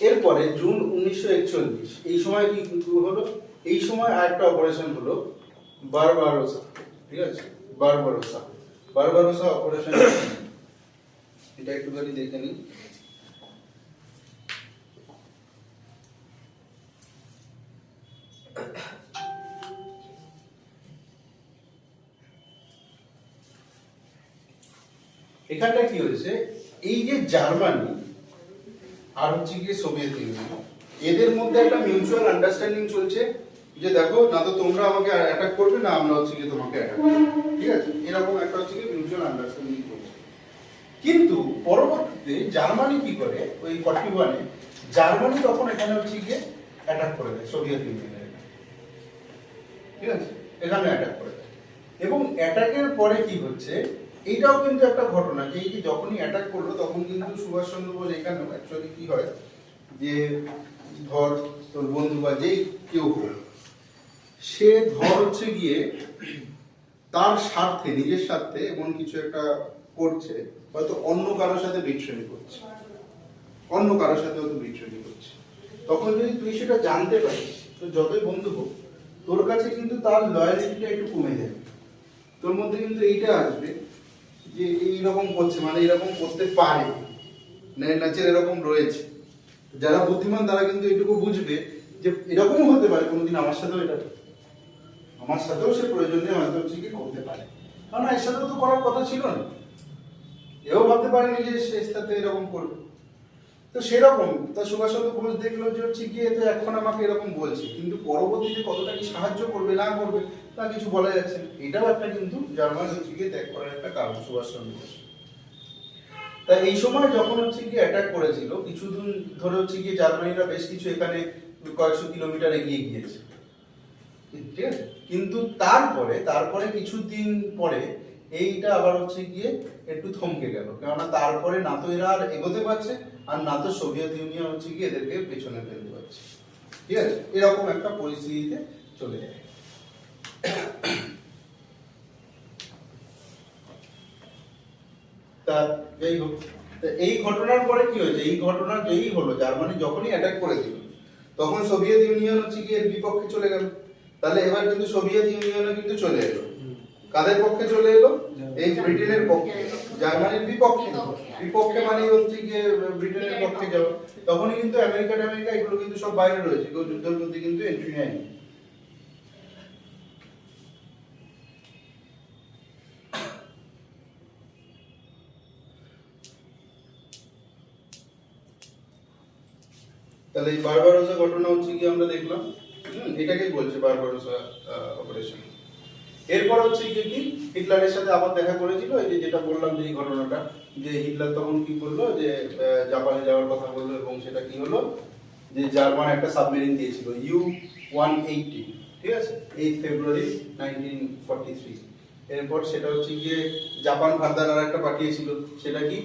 এরপরে জুন 1941 এই সময় কি হলো, এই সময় আরেকটা অপারেশন হলো বারবারোসা, ঠিক আছে, বারবারোসা অপারেশন। এটা একটুখানি দেখে নিই। এখানটা কি হয়েছে, এই যে জার্মানি আর হচ্ছে গিয়ে সোভিয়েত ইউনিয়ন, এদের মধ্যে একটা মিউচুয়াল আন্ডারস্ট্যান্ডিং চলছে যে দেখো না তো তোমরা আমাকে অ্যাটাক করবে না আমরা হচ্ছে কি তোমাকে অ্যাটাক করব, ঠিক আছে, এরকম একটা হচ্ছে কি মিউচুয়াল আন্ডারস্ট্যান্ডিং করছে। কিন্তু পরবর্তীতে জার্মানি কি করে ওই 41-এ জার্মানি তখন এখানে হচ্ছে গিয়ে অ্যাটাক করে দেয় সোভিয়েত ইউনিয়নের, ঠিক আছে, এখানে অ্যাটাক করে দেয়। এবং অ্যাটাকের পরে কি হচ্ছে, এইটাও কিন্তু একটা ঘটনা যে এই যে যখনই অ্যাটাক করলো তখন কিন্তু সুভাষচন্দ্র বোস এখানে অ্যাকচুয়ালি কি হয় যে ধর তোর বন্ধু বা যেই কেউ হোক সে ধর হচ্ছে গিয়ে তার স্বার্থে নিজের স্বার্থে এমন কিছু একটা করছে, হয়তো অন্য কারোর সাথে বিট্রেনি করছে, অন্য কারোর সাথে হয়তো বিট্রেনি করছে, তখন যদি তুই সেটা জানতে পারিস তো যতই বন্ধু হোক তোর কাছে কিন্তু তার লয়ালিটিটা একটু কমে যাবে, তোর মধ্যে কিন্তু এইটা আসবে যে এইরকম করছে মানে এরকম করতে পারে নেচার এরকম রয়েছে। যারা বুদ্ধিমান তারা কিন্তু এটুকু বুঝবে যে এরকমও হতে পারে কোনোদিন আমার সাথেও এটা, আমার সাথেও সে প্রয়োজনে হয়তো হচ্ছে কি করতে পারে, কারণ এর সাথেও তো করার কথা ছিল না, এও ভাবতে পারেনি যে সে সাথে এরকম করবে। তো সেরকম তা সুভাষচন্দ্র বোস দেখলো যে হচ্ছে গিয়ে তো এখন আমাকে এরকম বলছে, কিন্তু পরবর্তীতে কতটা কি সাহায্য করবে না করবে তা কিছু বলা যাচ্ছে না। এটাও একটা কিন্তু জার্মান হচ্ছে গিয়ে ত্যাগ করার একটা কারণ সুভাষচন্দ্র বোস। তা এই সময় যখন হচ্ছে গিয়ে অ্যাটাক করেছিল কিছুদিন ধরে হচ্ছে গিয়ে জার্মানিরা বেশ কিছু এখানে কয়েকশো কিলোমিটার এগিয়ে গিয়েছে, ঠিক আছে, কিন্তু তারপরে কিছুদিন পরে এইটা আবার হচ্ছে গিয়ে একটু থমকে গেল, কেননা তারপরে না তো এরা আর এগোতে পারছে আর না তো সোভিয়েত ইউনিয়ন হচ্ছে গিয়ে এদেরকে পেছনে ফেলতে পারছে, ঠিক আছে, এরকম একটা পরিস্থিতিতে চলে যায়। তা যাই হোক, এই ঘটনার পরে কি হয়েছে, এই ঘটনা যেই হলো জার্মানি যখনই অ্যাটাক করেছিল তখন সোভিয়েত ইউনিয়ন হচ্ছে গিয়ে এর বিপক্ষে চলে গেল। তাহলে এবার কিন্তু সোভিয়েত ইউনিয়নও কিন্তু চলে এলো, কাদের পক্ষে চলে এলো, এই ব্রিটেনের পক্ষে, জার্মানির বিপক্ষে। বিপক্ষে মানে হচ্ছে গিয়ে ব্রিটেনের পক্ষে যাওয়া। তখনই কিন্তু আমেরিকা এগুলো কিন্তু সব বাইরে রয়েছে, কেউ যুদ্ধের মধ্যে কিন্তু এন্ট্রি নেয়নি। তাহলে এই বারবারোসা ঘটনা হচ্ছে কি আমরা দেখলাম, এটাকেই বলছে বারবারোসা অপারেশন। এরপর হচ্ছে কি হিটলারের সাথে আবার দেখা করেছিল, এই যে যেটা বললাম যে এই ঘটনাটা, যে হিটলার তখন কি করলো যে জাপানে যাওয়ার কথা বললো এবং সেটা কি হলো যে জার্মান একটা সাবমেরিন দিয়েছিল U-180, ঠিক আছে, 8 ফেব্রুয়ারি 1943। এরপর সেটা হচ্ছে গিয়ে জাপান ফার্দার আর একটা পাঠিয়েছিল, সেটা কি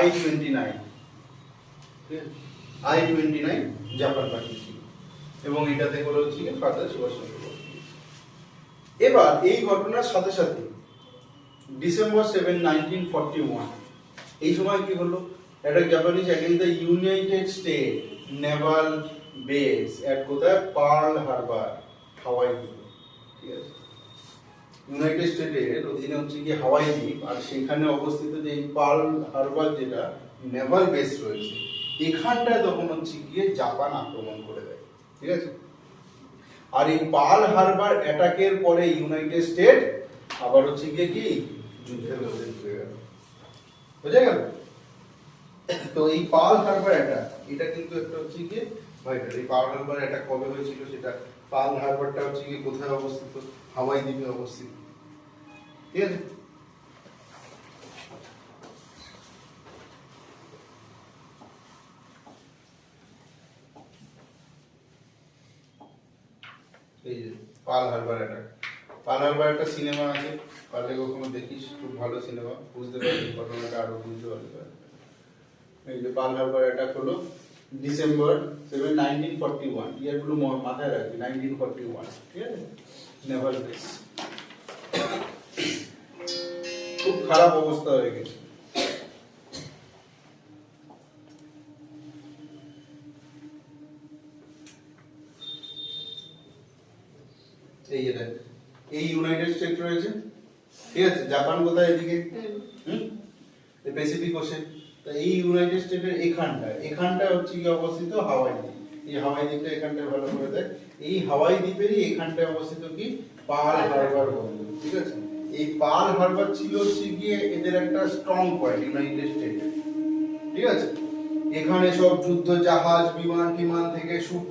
I-29, ঠিক আছে, I-29 জাপান পাঠিয়েছিল এবং এটাতে করে হচ্ছে গিয়ে ফার্দার সুভাষচন্দ্র বোস। এবার এই ঘটনার সাথে সাথে ডিসেম্বর 7, 1941 এই সময় কি হলো, একটা Japanese against the United State naval base at কোথায়, পার্ল হারবার, হাওয়াই দ্বীপ, ঠিক আছে, ইউনাইটেড স্টেটের অধীনে হচ্ছে কি হাওয়াই দ্বীপ, আর সেখানে অবস্থিত যে এই পার্ল হারবার যেটা নেভাল বেস রয়েছে এখানটায় তখন হচ্ছে গিয়ে জাপান আক্রমণ করে দেয়, ঠিক আছে। আর এই পার্ল হারবার অ্যাটাকের পরে ইউনাইটেড স্টেট আবার হচ্ছে গিয়ে কি যুদ্ধের মধ্যে ঢুকে গেল, বুঝে গেল। তো এই পার্ল হারবার অ্যাটাক এটা কিন্তু একটা হচ্ছে গিয়ে ভাইটাল। এই পার্ল হারবার অ্যাটাক কবে হয়েছিল, সেটা পার্ল হারবারটা হচ্ছে গিয়ে কোথায় অবস্থিত, হাওয়াই দ্বীপে অবস্থিত, ঠিক আছে। এই যে Pearl Harbor attack, Pearl Harbor একটা সিনেমা আছে, পারলে কখনো দেখিস, খুব ভালো সিনেমা, বুঝতে পারবি ঘটনাটা আরো বুঝতে পারবি। এই যে পার্ল হারবার অ্যাটাক হলো ডিসেম্বর 7, 1941, ইয়ারগুলো মাথায় রাখবি, 1941, ঠিক আছে, নেভাল বেস। খুব খারাপ অবস্থা হয়ে গেছে। এই যে এই ইউনাইটেড স্টেট রয়েছে, ঠিক আছে, জাপান কোথায় এদিকে, প্যাসিফিক ওশেন। তো এই ইউনাইটেড স্টেটের এখানটা হচ্ছে কি অবস্থিত হাওয়াই দ্বীপ। এই হাওয়াই দ্বীপটা এখানটায় ভালো করে দেখ, এই হাওয়াই দ্বীপেরই এখানটায় অবস্থিত কি পার্ল হারবার বন্দর, ঠিক আছে। এই পার্ল হারবার ছিল হচ্ছে গিয়ে এদের একটা স্ট্রং পয়েন্ট ইউনাইটেড স্টেটের, ঠিক আছে। এখানে সব যুদ্ধ জাহাজ বিমান টিমান থেকে শুরু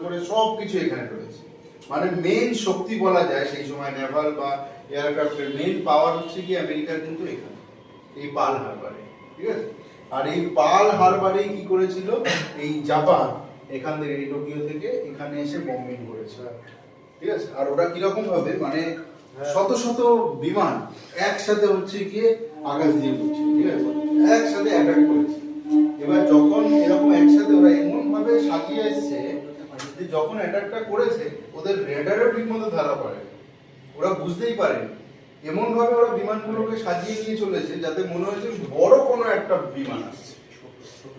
করে সব কিছু এখানে রয়েছে। মানে মেন শক্তি বলা যায় সেই সময় নেভাল বা এয়ারক্রাফটের মেন পাওয়ার হচ্ছে কি আমেরিকার কিন্তু এখানে এই পার্ল হারবারে, ঠিক আছে। আর এই পার্ল হারবারেই কি করেছিল এই জাপান এখান থেকে এই টোকিও থেকে এখানে এসে বম্বিং করেছিল, ঠিক আছে। আর ওরা কিরকম ভাবে মানে শত শত বিমান একসাথে হচ্ছে গিয়ে আকাশ দিয়ে উঠছে, ঠিক আছে, একসাথে অ্যাটাক করেছে। এবার যখন এরকম একসাথে ওরা এমন ভাবে সাজিয়ে এসছে যে যখন অ্যাটাকটা করেছে ওদের রেডারও ঠিকমতো ধরা পড়ে, ওরা বুঝতেই পারে এমন ভাবে ওরা বিমানগুলোকে সাজিয়ে নিয়ে চলেছে যাতে মনে হয়েছে বড় কোনো একটা বিমান আসছে,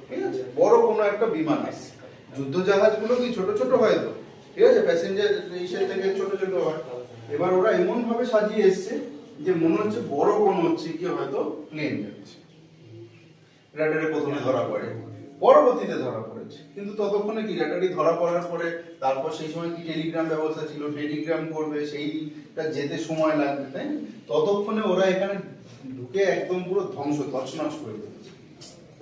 ঠিক আছে, বড় কোনো একটা বিমান আসছে। যুদ্ধ জাহাজগুলো কি ছোট ছোট হয় তো, ঠিক আছে, প্যাসেঞ্জার ইসের থেকে ছোট ছোট হয়। এবার ওরা এমন ভাবে সাজিয়ে এসছে যে মনে হচ্ছে বড় কোনো হচ্ছে কি হয়তো প্লেন যাচ্ছে। রেডারে প্রথমে ধরা পড়ে, পরবর্তীতে ধরা পড়েছে, কিন্তু ততক্ষণে কি রেডারি ধরা পড়ার পরে তারপর সেই সময় কি টেলিগ্রাম ব্যবস্থা ছিল, টেলিগ্রাম করবে, সেইটা যেতে সময় লাগবে, তাই না? ততক্ষণে ওরা এখানে ঢুকে একদম পুরো ধ্বংস তছনছ করে দিয়েছে,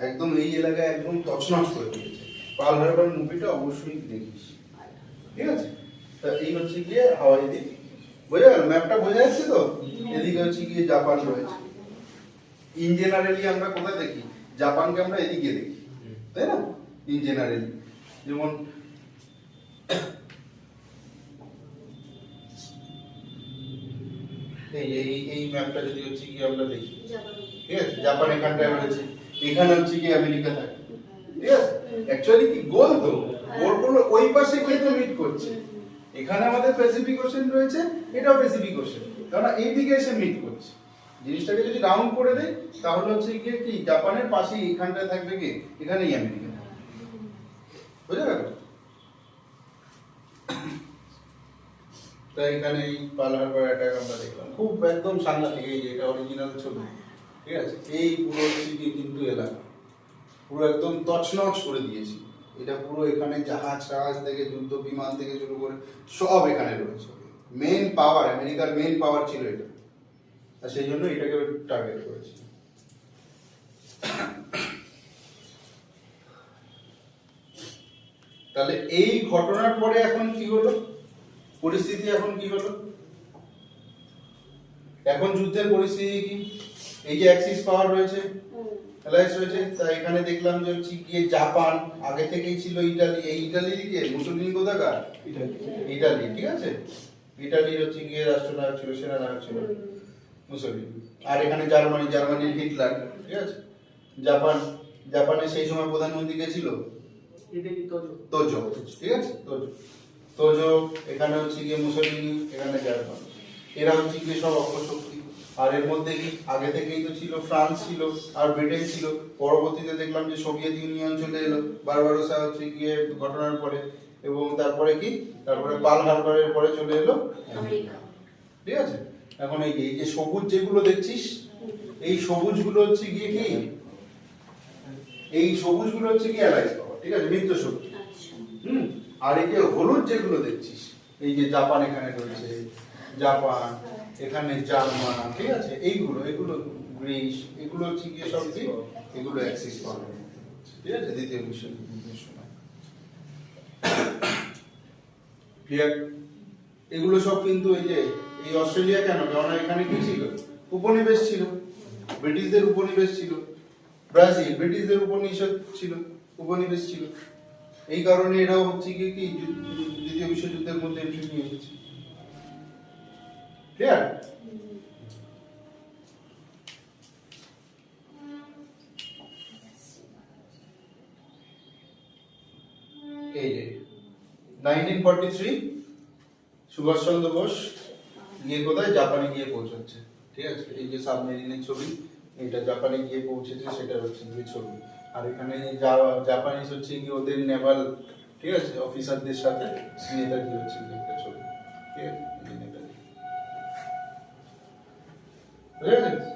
একদম এই এলাকায় একদম তছনছ করে দিয়েছে। পার্ল হারবার মুভিটা অবশ্যই দেখিস, ঠিক আছে। তা এই হচ্ছে গিয়ে হাওয়াই দ্বীপ, বোঝা গেল? ম্যাপটা বোঝা যাচ্ছে তো? এদিকে হচ্ছে গিয়ে জাপান রয়েছে। ইন জেনারেলি আমরা কোথায় দেখি? জাপানকে আমরা এদিকে দেখি, তাই না? ইন জেনারেলি যেমন এই এই এই ম্যাপটা যদি হচ্ছে কি আমরা দেখি, ঠিক আছে, জাপান এখানটায় রয়েছে, এখানে হচ্ছে কি আমেরিকা থাকে, ঠিক আছে। অ্যাকচুয়ালি কি গোল তো, গোলগুলো ওই পাশে গিয়ে তো মিট করছে। এখানে আমাদের প্যাসিফিক ওশেন রয়েছে, এটাও প্যাসিফিক ওশেন, কারণ এই দিকে এসে মিট করছে। জিনিসটাকে যদি রাউন্ড করে দেয় তাহলে হচ্ছে গিয়ে কি জাপানের পাশেই এখানটায় থাকবে কি এখানেই আমেরিকা, বুঝা গেল? তাই এখানে এই পার্ল হারবার অ্যাটাক আমরা দেখলাম, খুব একদম সাংঘাতিক। এই যে এটা অরিজিনাল ছবি, ঠিক আছে, এই পুরো সিটি কিন্তু এলাকা পুরো একদম তছনছ করে দিয়েছি। এটা পুরো এখানে জাহাজ টাহাজ থেকে যুদ্ধ বিমান থেকে শুরু করে সব এখানে রয়েছে। মেন পাওয়ার, আমেরিকার মেন পাওয়ার ছিল এটা, আর সেই জন্য এটাকে টার্গেট করেছি। তাহলে এই ঘটনার পরে এখন কি হলো, পরিস্থিতি এখন কি হলো? এখন যুদ্ধের পরিস্থিতি কি? এই যে অ্যাক্সিস পাওয়ার রয়েছে, অ্যালায়েন্স রয়েছে, তাই এখানে দেখলাম যে হচ্ছে গিয়ে জাপান আগে থেকেই ছিল, ইতালি, এই ইতালি দিকে মুসলিম কোথাকার? ইতালি, ঠিক আছে, ইতালির হচ্ছে গিয়ে রাষ্ট্রনায়ক ছিল, সেনানায়ক ছিল মুসলিম। আর এখানে জার্মানি, জার্মানির হিটলার, ঠিক আছে। জাপান, জাপানের সেই সময় প্রধানমন্ত্রী কে ছিল? তোজো, ঠিক আছে, তোজো, তোজো। এখানে হচ্ছে গিয়ে মুসলিম, এখানে জার্মান, এরা হচ্ছে গিয়ে সব অপশক্তি। আর এর মধ্যে কি আগে থেকেই তো ছিল ফ্রান্স ছিল আর ব্রিটেন ছিল, পরবর্তীতে দেখলাম যে সোভিয়েত ইউনিয়ন চলে এলো বারবারোসা হচ্ছে গিয়ে ঘটনার পরে, এবং তারপরে কি, তারপরে পার্ল হারবারের পরে চলে এলো আমেরিকা, ঠিক আছে। এখন এই যে সবুজ যেগুলো দেখছিস, এই সবুজগুলো হচ্ছে গিয়ে কি, এই সবুজগুলো হচ্ছে কি অ্যালাইজ পাওয়ার, ঠিক আছে, মিত্র শক্তি। আর এই যে হলুদ যেগুলো দেখছিস, এই যে জাপান এখানে রয়েছে, জাপান এখানে জার্মান, ঠিক আছে, এইগুলো এগুলো গ্রিস, এগুলো হচ্ছে গিয়ে সব কি, এগুলো অ্যাক্সিস পাওয়ার, ঠিক আছে, দ্বিতীয় বিশ্বযুদ্ধের সময়। ক্লিয়ার? এগুলো সব কিন্তু এই যে এই অস্ট্রেলিয়া কেন, কারণ এখানে কি ছিল, উপনিবেশ ছিল, ব্রিটিশদের উপনিবেশ ছিল। ব্রাজিল ব্রিটিশদের উপনিবেশ ছিল, উপনিবেশ ছিল, এই কারণে এরাও হচ্ছে কি কি দ্বিতীয় বিশ্বযুদ্ধের মধ্যে এন্ট্রি নিয়েছে। ক্লিয়ার? এই যে 1943 সুভাষচন্দ্র বোস গিয়ে কোথায়, জাপানে গিয়ে পৌঁছাচ্ছে, ঠিক আছে। এই যে সাবমেরিনের ছবি, এটা জাপানে গিয়ে পৌঁছেছে, সেটা হচ্ছে গিয়ে ছবি। আর এখানে জাপানিজ হচ্ছে কি ওদের নেভাল, ঠিক আছে, অফিসারদের সাথে নেতাজি হচ্ছে গিয়ে একটা ছবি, ঠিক আছে, নেতাজি, বুঝা গেছে?